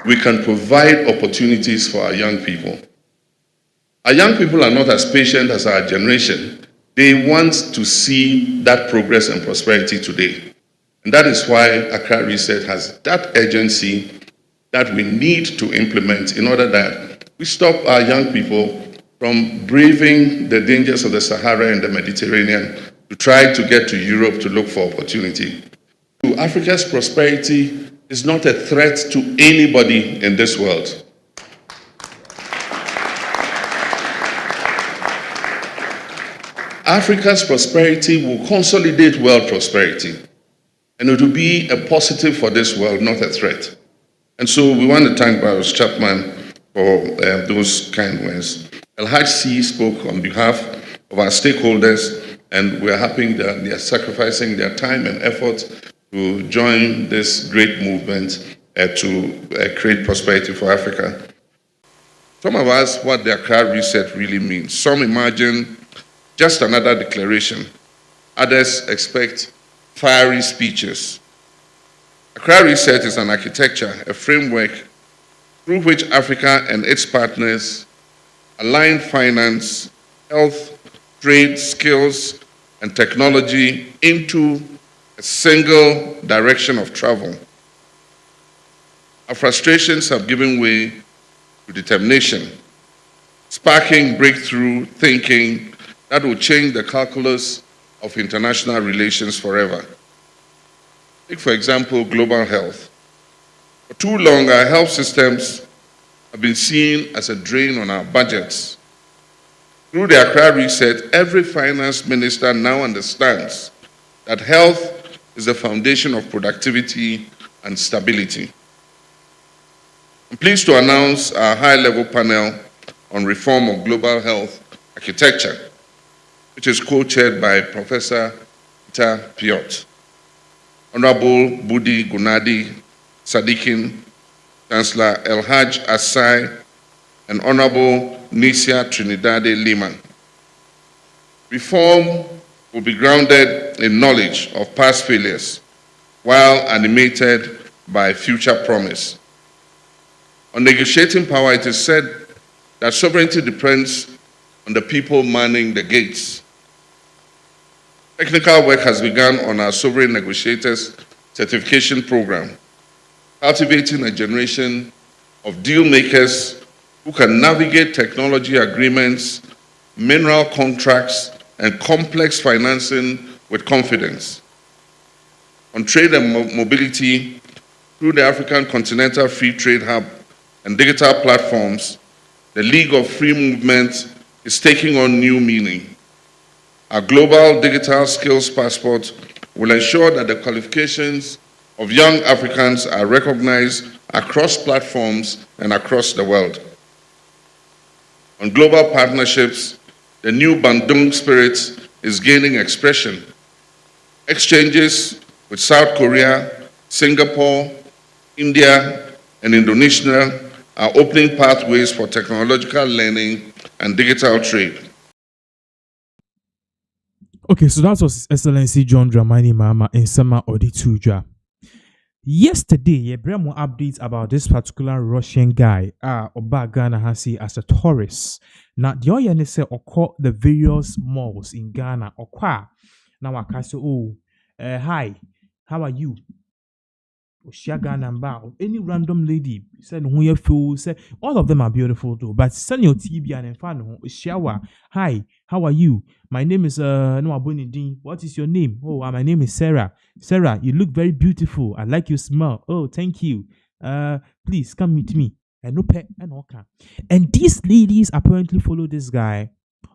we can provide opportunities for our young people. Our young people are not as patient as our generation. They want to see that progress and prosperity today. And that is why Accra Reset has that urgency that we need to implement in order that we stop our young people from braving the dangers of the Sahara and the Mediterranean to try to get to Europe to look for opportunity. Africa's prosperity is not a threat to anybody in this world. Africa's prosperity will consolidate world prosperity, and it will be a positive for this world, not a threat. And so we want to thank Barros Chapman for those kind words. El-Haj spoke on behalf of our stakeholders, and we're happy that they are sacrificing their time and effort to join this great movement to create prosperity for Africa. Some of us, what the Accra Reset really means. Some imagine just another declaration. Others expect fiery speeches. Accra Reset is an architecture, a framework through which Africa and its partners align finance, health, trade, skills, and technology into a single direction of travel. Our frustrations have given way to determination, sparking breakthrough thinking that will change the calculus of international relations forever. Take, for example, global health. For too long, our health systems have been seen as a drain on our budgets. Through the Accra Reset, every finance minister now understands that health is the foundation of productivity and stability. I'm pleased to announce our high-level panel on reform of global health architecture, which is co-chaired by Professor Peter Piot, Honorable Budi Gunadi Sadikin, Chancellor El-Haj Asai, and Honorable Nisia Trinidade Lima. Reform will be grounded in knowledge of past failures while animated by future promise. On negotiating power, it is said that sovereignty depends on the people manning the gates. Technical work has begun on our Sovereign Negotiators Certification Program, cultivating a generation of deal makers who can navigate technology agreements, mineral contracts, and complex financing with confidence. On trade and mobility, through the African Continental Free Trade Hub and digital platforms, the League of Free Movement is taking on new meaning. Our global digital skills passport will ensure that the qualifications of young Africans are recognized across platforms and across the world. On global partnerships, the new Bandung spirit is gaining expression. Exchanges with South Korea, Singapore, India, and Indonesia are opening pathways for technological learning and digital trade. Okay, so that was His Excellency John Dramani Mahama in Sama Odituja. Yesterday, you brought more updates about this particular Russian guy, Oba Ghana Hasi as a tourist. Now, the other say occur the various malls in Ghana. Now, I can say, hi, how are you? Ghana Mbao, any random lady said who you feel say all of them are beautiful too. But send your TV and fan shower. Hi, how are you? My name is What is your name? Oh, my name is Sarah. Sarah, you look very beautiful. I like your smell. Oh, thank you. Please come meet me. And no pet and okay. And these ladies apparently follow this guy,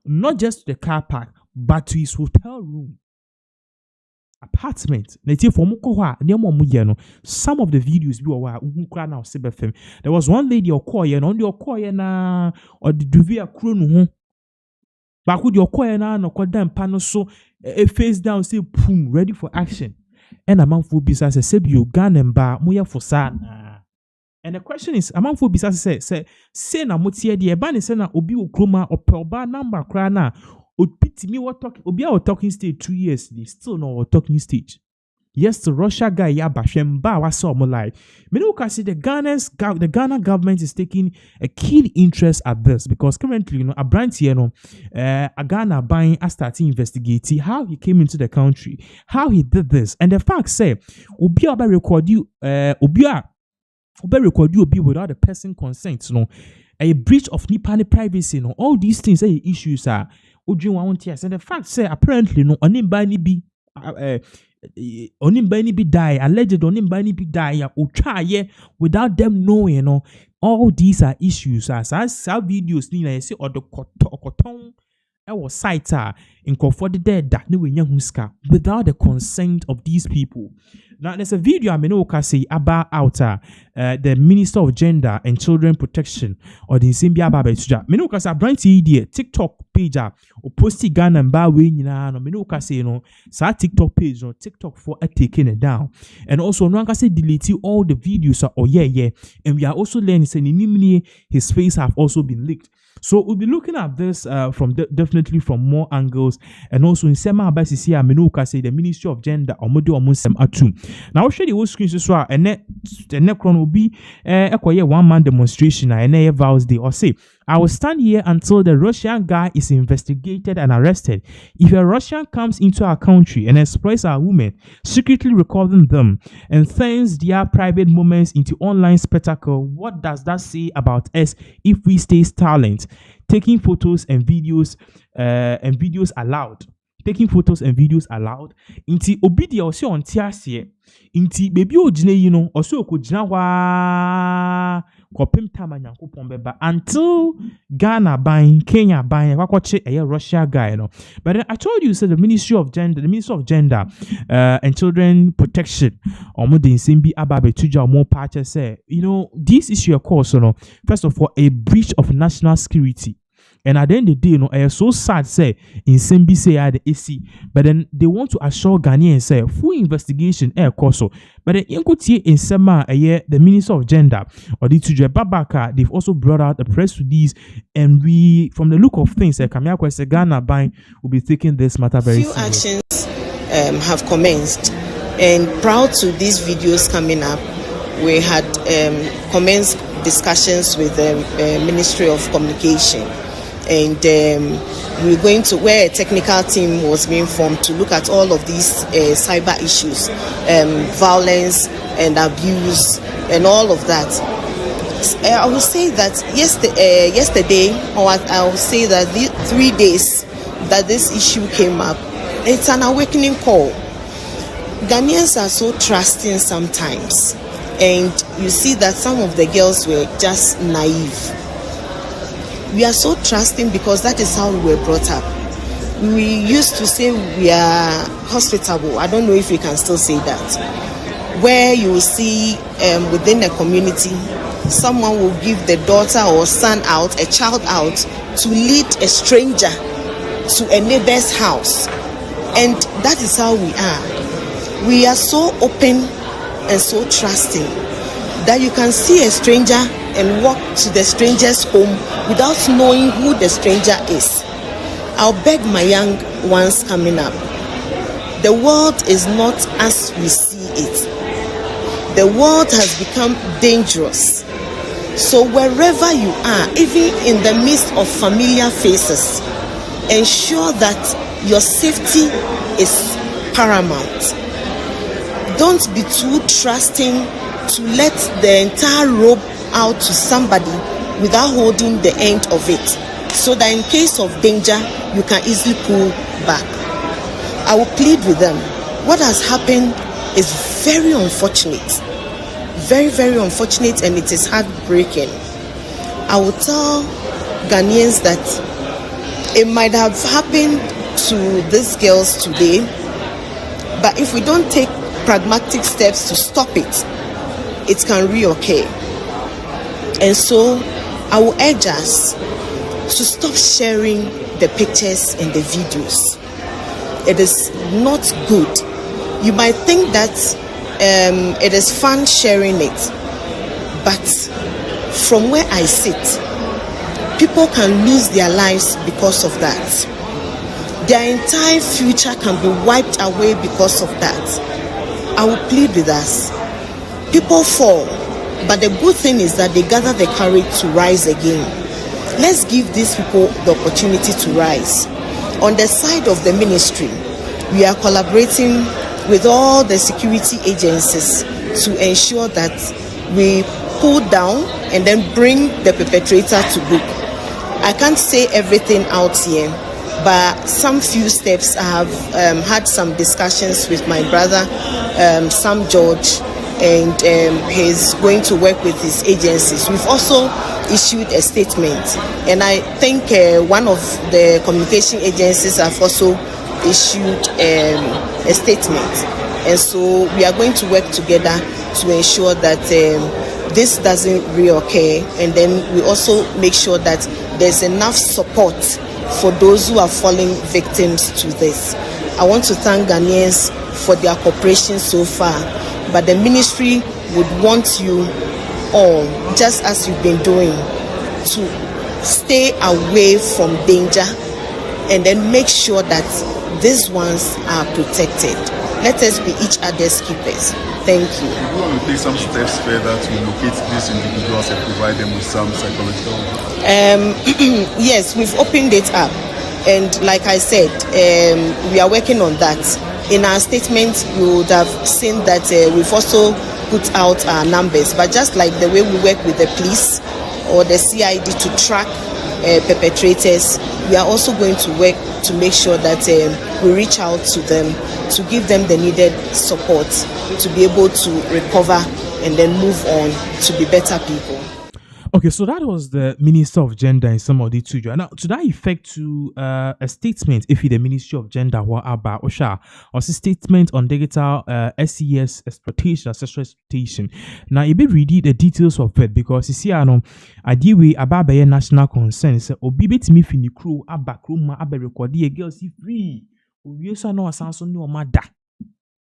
not just to the car park, but to his hotel room. Apartment. Some of the videos we were now film. There was one lady or the Duvia Croon. But could your no panel so a face down say boom ready for action. And a man for business said you gun and bar moya for san. And the question is, a man for business say na motia the ebani sena obi ukroma or pelba number crana. Pity me what talking Obi our talking stage 2 years, they still know our talking stage. Yes, the Russia guy ya bashemba was so more like Menuka say the Ghana government is taking a keen interest at this because currently, a branch here, a Ghana buying a starting investigating how he came into the country, how he did this, and the fact say Obi record you without the person consent, a breach of Nipani privacy, all these things are issues are. And the fact say apparently Onimbani be die, alleged Onimbani be die, without them knowing, all these are issues. As videos, I say, or the cotton, our site in comfort dead that no without the consent of these people. Now there's a video I mean say about the Minister of Gender and Children Protection or the Nsimbia Baba Tuja. Menoka say branch idiot TikTok page or posti Ghana Mba we nyina no menoka say sa TikTok page no TikTok for taking it down. And also no say delete all the videos and we are also learning say his face have also been leaked. So we'll be looking at this from definitely from more angles, and also in Sema Abasisi Menoka say the Ministry of Gender or Modi or Muslim Atum. Now I'll show you whole screens as well, and the next one will be a 1-man demonstration and a vows day or say I will stand here until the Russian guy is investigated and arrested. If a Russian comes into our country and exploits our women, secretly recording them and turns their private moments into online spectacle, what does that say about us if we stay silent? Taking photos and videos allowed. Taking photos and videos allowed. Inti obidi also on tiasie. Inti baby ojine also okojina wa kopim tama nyankopon beba until Ghana buying, Kenya buying, wakwache a Russia guy But then I told you the Ministry of Gender and Children Protection or more than Simbi Ababe Tuja more patches say, this issue of course, first of all, a breach of national security. And at the end of the day, I so sad say in Simbi say the AC, but then they want to assure Ghanaians say full investigation course. But then in Sema the Minister of Gender or the Tujue Babaka, they've also brought out a press release, and we from the look of things, Kamia Kwese Ghana Buying will be taking this matter very seriously. Actions have commenced, and proud to these videos coming up, we had commenced discussions with the Ministry of Communication. And we're going to where a technical team was being formed to look at all of these cyber issues, violence and abuse and all of that. I will say that yesterday, or I will say that the 3 days that this issue came up, it's an awakening call. Ghanaians are so trusting sometimes, and you see that some of the girls were just naive. We are so trusting because that is how we were brought up. We used to say we are hospitable. I don't know if we can still say that. Where you will see within a community, someone will give the daughter or son out, a child out, to lead a stranger to a neighbor's house. And that is how we are. We are so open and so trusting that you can see a stranger and walk to the stranger's home without knowing who the stranger is. I'll beg my young ones coming up. The world is not as we see it. The world has become dangerous. So wherever you are, even in the midst of familiar faces, ensure that your safety is paramount. don't be too trusting to let the entire rope out to somebody without holding the end of it, so that in case of danger, you can easily pull back. I will plead with them. What has happened is very unfortunate. Very, very unfortunate, and it is heartbreaking. I will tell Ghanaians that it might have happened to these girls today, but if we don't take pragmatic steps to stop it, it can reoccur. And so I will urge us to stop sharing the pictures and the videos. It is not good. You might think that it is fun sharing it, but from where I sit, people can lose their lives because of that. Their entire future can be wiped away because of that. I will plead with us. People fall, but the good thing is that they gather the courage to rise again. Let's give these people the opportunity to rise. On the side of the ministry, we are collaborating with all the security agencies to ensure that we pull down and then bring the perpetrator to book. I can't say everything out here, but some few steps I have had some discussions with my brother, Sam George, and he's going to work with his agencies. We've also issued a statement, and I think one of the communication agencies have also issued a statement, and so we are going to work together to ensure that this doesn't reoccur, and then we also make sure that there's enough support for those who are falling victims to this. I want to thank Ghanaians for their cooperation so far, but the ministry would want you all, just as you've been doing, to stay away from danger and then make sure that these ones are protected. Let us be each other's keepers. Thank you. We want to take some steps further to locate these individuals and provide them with some psychological help. Yes, we've opened it up, and like I said, we are working on that. In our statement, you would have seen that we've also put out our numbers, but just like the way we work with the police or the CID to track perpetrators, we are also going to work to make sure that we reach out to them to give them the needed support to be able to recover and then move on to be better people. Okay, so that was the Minister of Gender in some of the two. Now, to that effect, to a statement, if the Ministry of Gender were about Osha, or a statement on digital SES exploitation, sexual exploitation. Now, you be read the details of it because you see, I deal with about national concern. So, obi bit me fini crew, abba crew, ma abba record the girls free. We also know a sound no matter.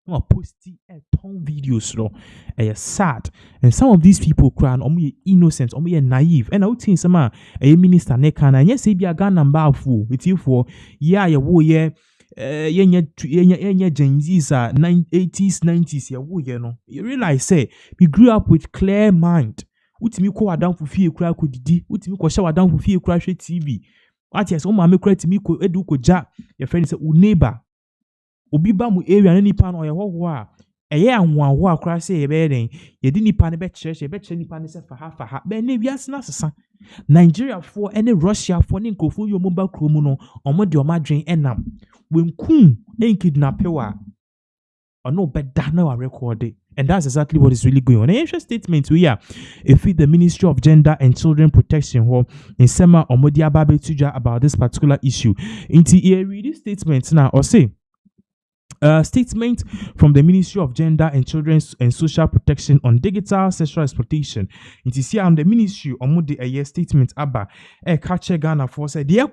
No posting a ton videos sad, and some of these people cry and innocent, naive, and I would think some a minister nekana and yes, be a gun and bafu with you for yeah Gen Z's 80s 90s you realize say we grew up with clear mind. Utimi ko down for fear cry could didi, utimi ko shower down for fear crash TV. What yes, oh my cry to me ko edu ko ja your friend say neighbor. Obi ba mu area na nipa no ye ho a eye anwanwo akra se ye be den ye di nipa ne be church ye be church nipa ne se fa be na wiase na sesa Nigeria for any Russia for ne nkofo yo mobile chrome no omo de omadwen enam wenkum en kidnap wa ono be da na wa record. And that's exactly what is really going on. An interesting statement we are if the Ministry of Gender and Children Protection in Sema Omodia Babe Tuja about this particular issue. Into here read this statement now or say statement from the Ministry of Gender and Children's and Social Protection on digital sexual exploitation. It is here on the Ministry of a year statement Abba Kache Ghana for said they are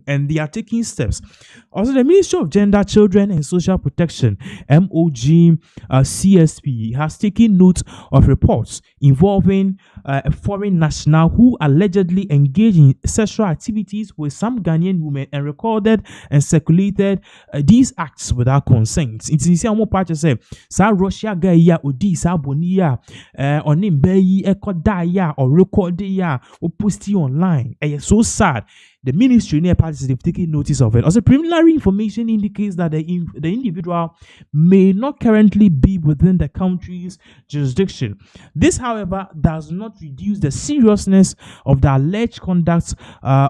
and they are taking steps. Also, the Ministry of Gender, Children and Social Protection MOG CSP has taken note of reports involving a foreign national who allegedly engaged in sexual activities with some Ghanaian women and recorded and circulated these acts without consent. It's in more part say sa Russia guy ya odi sa boni ya onim bayi ekodaya or record ya or post it online. So sad. the ministry near parties they've taken notice of it. Also, preliminary information indicates that the individual may not currently be within the country's jurisdiction. This, however, does not reduce the seriousness of the alleged conduct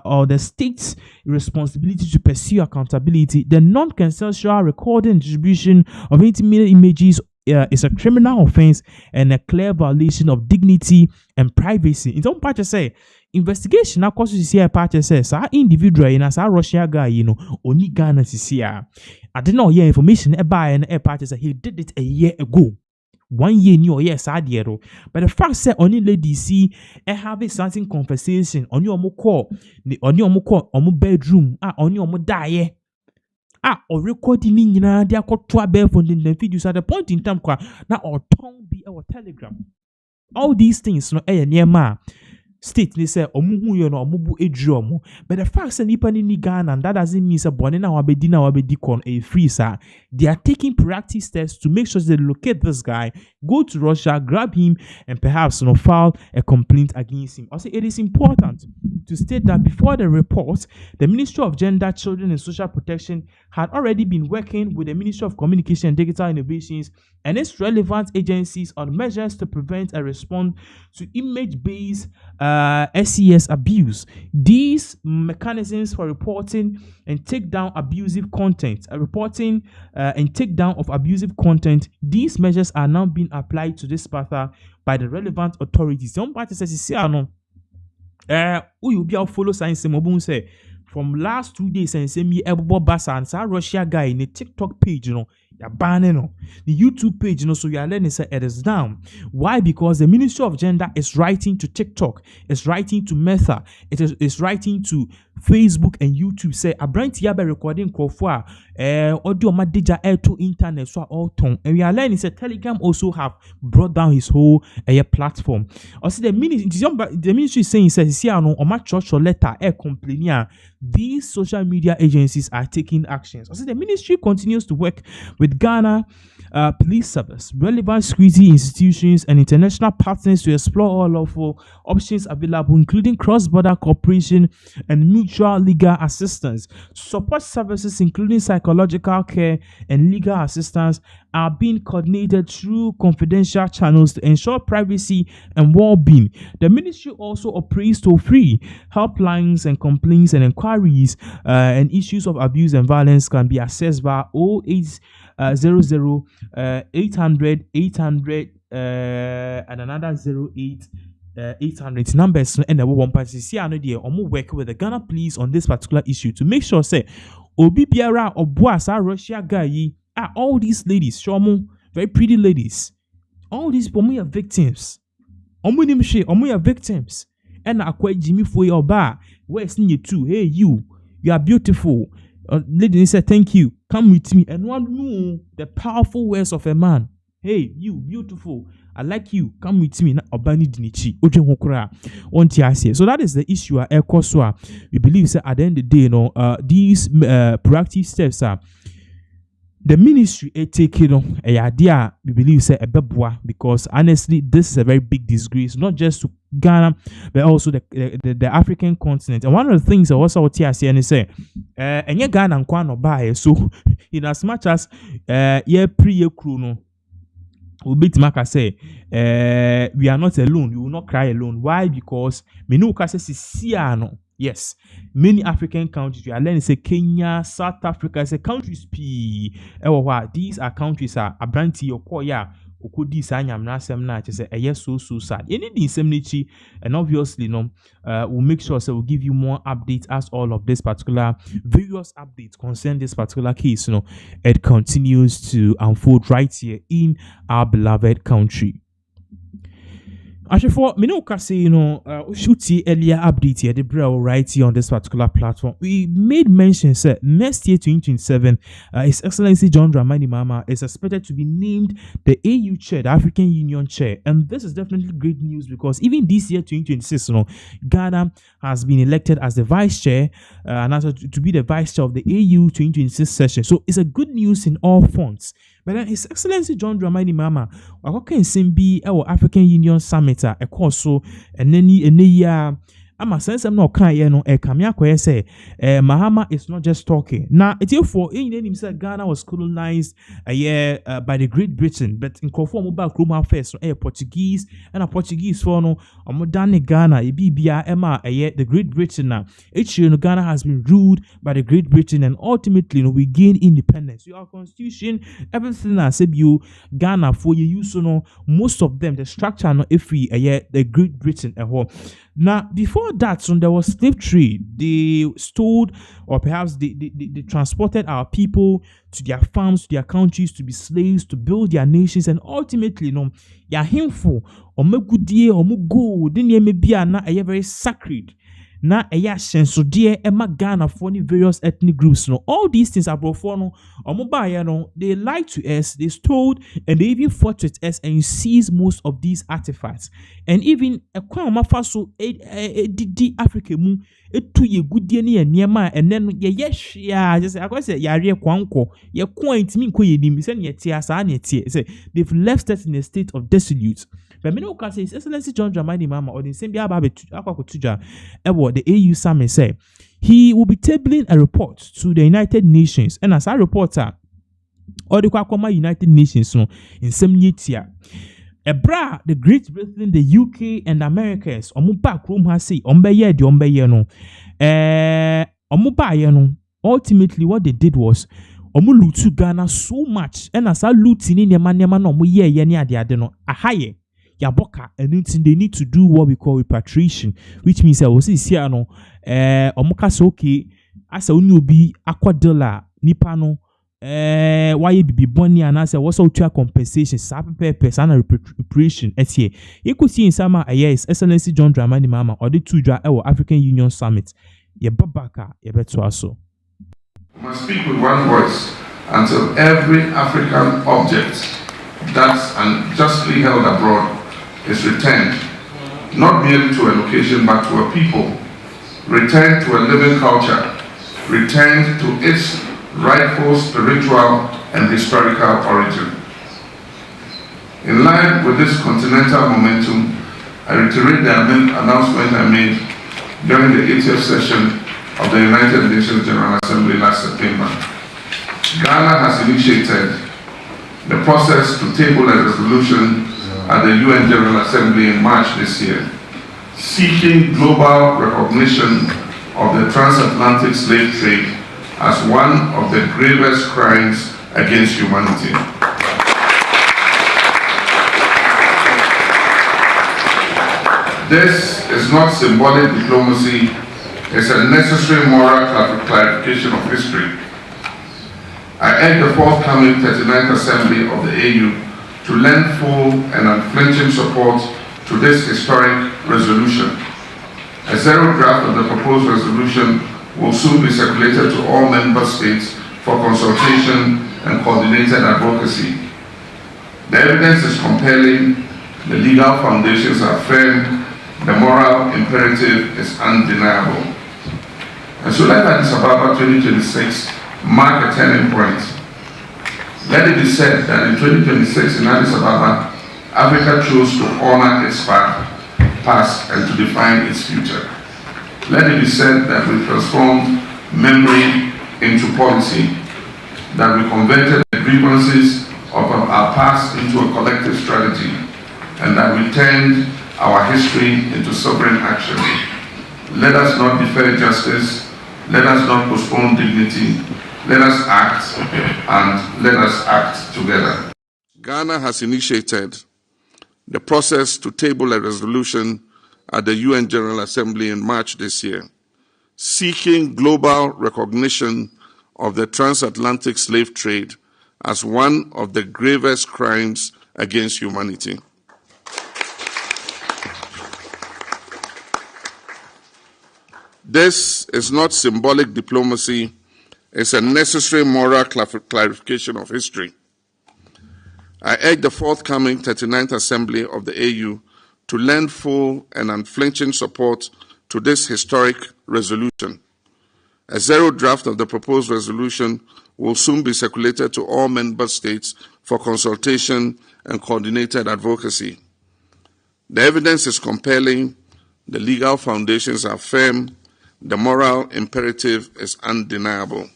or the state's responsibility to pursue accountability. The non-consensual recording and distribution of intimate images is a criminal offense and a clear violation of dignity and privacy. In some parts, say investigation now causes see a part says our individual in as our Russia guy, only Ghana see. I didn't know information about and a part he did it a year ago. 1 year new yes adiero, but the fact that only lady see and have a something conversation on your call on your bedroom on your die or recording in their called to a bear from the videos at the point in time now or tongue be our telegram. All these things no near ma state they say omuhu yo no omubu edromo, but the fact that nipa ni Ghana and that doesn't mean say bone na wabedi na wabedi kon a free sir. They are taking proactive steps to make sure they locate this guy, go to Russia, grab him, and perhaps file a complaint against him. Also, it is important to state that before the report, the Ministry of Gender, Children and Social Protection had already been working with the Ministry of Communication and Digital Innovations and its relevant agencies on measures to prevent and respond to image-based SES abuse. These mechanisms for reporting and take down abusive content, and take down of abusive content, these measures are now being applied to this matter by the relevant authorities. Some parties say, you be our follow science say from last 2 days and say me Ebo Basa and Russia guy in the TikTok page, you're banning the YouTube page, so you are learning say it is down. Why? Because the Ministry of Gender is writing to TikTok, it's writing to Meta, it's writing to Facebook and YouTube. Say a brand yabe recording crofwa audio madija air to internet so all tongue. And we are learning say Telegram also have brought down his whole platform. Also the ministry is saying says see no my church or letter complaining these social media agencies are taking actions. Also the ministry continues to work with Ghana police service, relevant security institutions and international partners to explore all lawful options available, including cross-border cooperation and mutual legal assistance. Support services including psychological care and legal assistance are being coordinated through confidential channels to ensure privacy and well-being. The ministry also operates toll-free helplines and complaints and inquiries and issues of abuse and violence can be accessed via 0800 800 800 and another 08 800 numbers and one party see another work with the Ghana police on this particular issue to make sure say obi biara oboasa Russia guy all these ladies show very pretty ladies, all these people are victims, are victims and akwa Jimmy for your bar where's you too. Hey you are beautiful. Lady said thank you, come with me, and one know the powerful words of a man. Hey you beautiful, I like you, come with me. Obani dinichi oje hokura onti ase. So that is the issue we believe say at the end of the day these proactive steps are the ministry taking a idea we believe say a beboa, because honestly this is a very big disgrace not just to Ghana but also the African continent. And one of the things I also say and say and Ghana and Kwano buy so in as much as pre no we beat Maka say we are not alone, we will not cry alone. Why? Because Menuka says Siano. Yes, many African countries, we are learning say Kenya, South Africa, say countries these are countries are abranti or koya okudi sanyam na sem na say yes so sad. Any indemnity and obviously we'll make sure so we'll give you more updates as all of this particular various updates concern this particular case, it continues to unfold right here in our beloved country. Actually, for me, shoot earlier update here, the bro right here on this particular platform. We made mention, sir, next year 2027, His Excellency John Dramani Mahama is expected to be named the AU chair, the African Union chair, and this is definitely great news because even this year 2026, Ghana has been elected as the vice chair, and also to be the vice chair of the AU 2026 session. So it's a good news in all fronts. But then His Excellency John Dramani Mahama, can be our African Union summit, a course so and then ama sense no kan ye no kamia koye say Mahama is not just talking. Now it's for in name say Ghana was colonized by the Great Britain, but in conform about Roman first Portuguese and a Portuguese for no modern Ghana bibia ema the Great Britain now. Each year Ghana has been ruled by the Great Britain, and ultimately we gain independence. Our constitution, everything I said you Ghana for you use most of them the structure no free the Great Britain Now before that, so there was slave trade. They stole, or perhaps they transported our people to their farms, to their countries, to be slaves, to build their nations, and ultimately, ya himfo or megudie or mugo didn't me be na very sacred. Na so dear Emma Ghana for the various ethnic groups. All these things are brought for they lied to us, they stole, and they even fought with us and seized most of these artifacts. And even a kwama faso di Africa mu etu ye gudie ne niema, and then just I say yare kwanko ye point me ko ye nim say ne tie asa ne tie say they've left us in a state of desolate. But me no can say His Excellency John Dramani Mahama or the same bia ba akwakotuja the AU summit say he will be tabling a report to the United Nations, and as a reporter or the Kwakoma United Nations in some year Ebra, the Great Britain, the UK, and the Americans, back room has say, ultimately what they did was, loot Ghana so much, and as I looting in the man, a higher. Yaboka, and they need to do what we call repatriation, which means I was here okay, as a unubi aquadilla nipano why be bonny and as a was also compensation, purpose and repatriation. Here you could see in summer His Excellency John Dramani Mahama or the two African Union Summit. Babaka, so. We must speak with one voice until every African object that's unjustly held abroad is returned, not merely to a location but to a people, returned to a living culture, returned to its rightful spiritual and historical origin. In line with this continental momentum, I reiterate the announcement I made during the 80th session of the United Nations General Assembly last September. Ghana has initiated the process to table a resolution at the UN General Assembly in March this year, seeking global recognition of the transatlantic slave trade as one of the gravest crimes against humanity. This is not symbolic diplomacy, it's a necessary moral clarification of history. I urge the forthcoming 39th Assembly of the AU to lend full and unflinching support to this historic resolution. A zero draft of the proposed resolution will soon be circulated to all member states for consultation and coordinated advocacy. The evidence is compelling, the legal foundations are firm, the moral imperative is undeniable. And so let Addis Ababa 2026 mark a turning point. Let it be said that in 2026 in Addis Ababa, Africa chose to honor its past and to define its future. Let it be said that we transformed memory into policy, that we converted the grievances of our past into a collective strategy, and that we turned our history into sovereign action. Let us not defer justice, let us not postpone dignity, let us act, and let us act together. Ghana has initiated the process to table a resolution at the UN General Assembly in March this year, seeking global recognition of the transatlantic slave trade as one of the gravest crimes against humanity. This is not symbolic diplomacy, it's a necessary moral clarification of history. I urge the forthcoming 39th Assembly of the AU to lend full and unflinching support to this historic resolution. A zero draft of the proposed resolution will soon be circulated to all member states for consultation and coordinated advocacy. The evidence is compelling, The legal foundations are firm. The moral imperative is undeniable.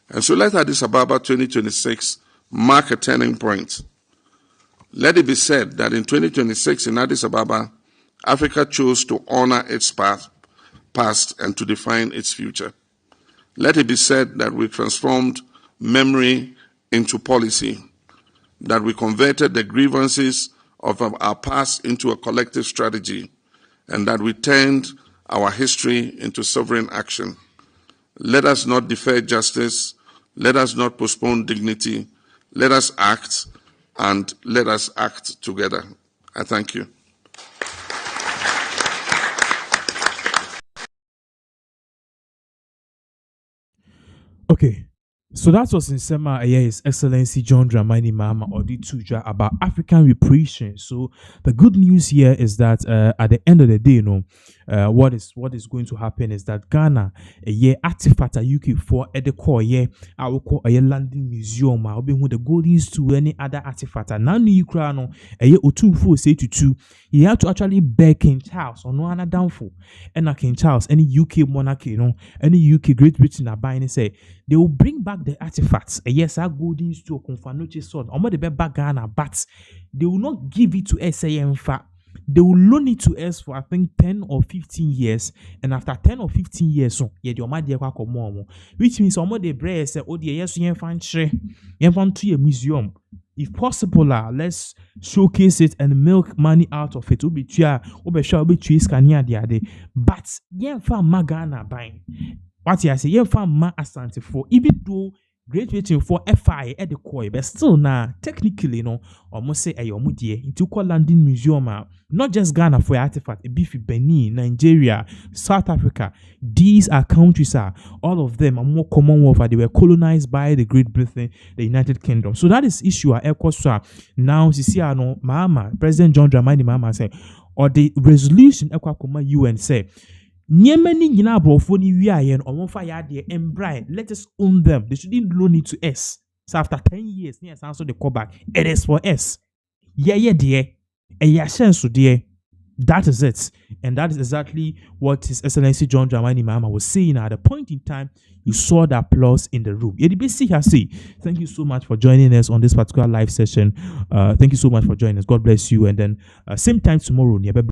And so let Addis Ababa 2026 mark a turning point. Let it be said that in 2026 in Addis Ababa, Africa chose to honor its past and to define its future. Let it be said that we transformed memory into policy, that we converted the grievances of our past into a collective strategy, and that we turned our history into sovereign action. Let us not defer justice. Let us not postpone dignity. Let us act, and let us act together. I thank you. Okay, so that was in Sema His Excellency John Dramani Mahama Odi Tuja about African reparation. So the good news here is that at the end of the day, what is going to happen is that Ghana a year artifact UK for at the core year I will call a London museum. I'll be with the golden to any other artifact. And now you crown a year or 2 say to 2. You have to actually beg King Charles or no other downfall. And King Charles, any UK monarchy, any UK Great Britain are buying and say they will bring back the artifacts. Yes, our golden to Confanoche sword. Or the back Ghana, but they will not give it to SAM. They will loan it to us for I think 10 or 15 years, and after 10 or 15 years, so yeah, the Omadi more, which means some of the bread say, oh, yes, you find to a museum. If possible, let's showcase it and milk money out of it. But yeah, found Magana buying. What you say, yeah, found Ma Asante for even though. Great waiting for FI at the core, but still technically almost say a yomudie into London Museum, not just Ghana for artifact, a beefy Benin, Nigeria, South Africa. These are countries all of them are more Commonwealth. They were colonized by the Great Britain, the United Kingdom. So that is issue now see Mahama, President John Dramani Mahama say, or the resolution UN say. Nyemeni nyina abrofo ni wi aye no omonfa ya de embrace. Let us own them. They shouldn't loan it to us. So after 10 years, yes, answer the call back. It is for us. Yeah, dear. So dear. That is it. And that is exactly what His Excellency John Dramani Mahama was saying at the point in time you saw the applause in the room. Thank you so much for joining us on this particular live session. Thank you so much for joining us. God bless you. And then same time tomorrow.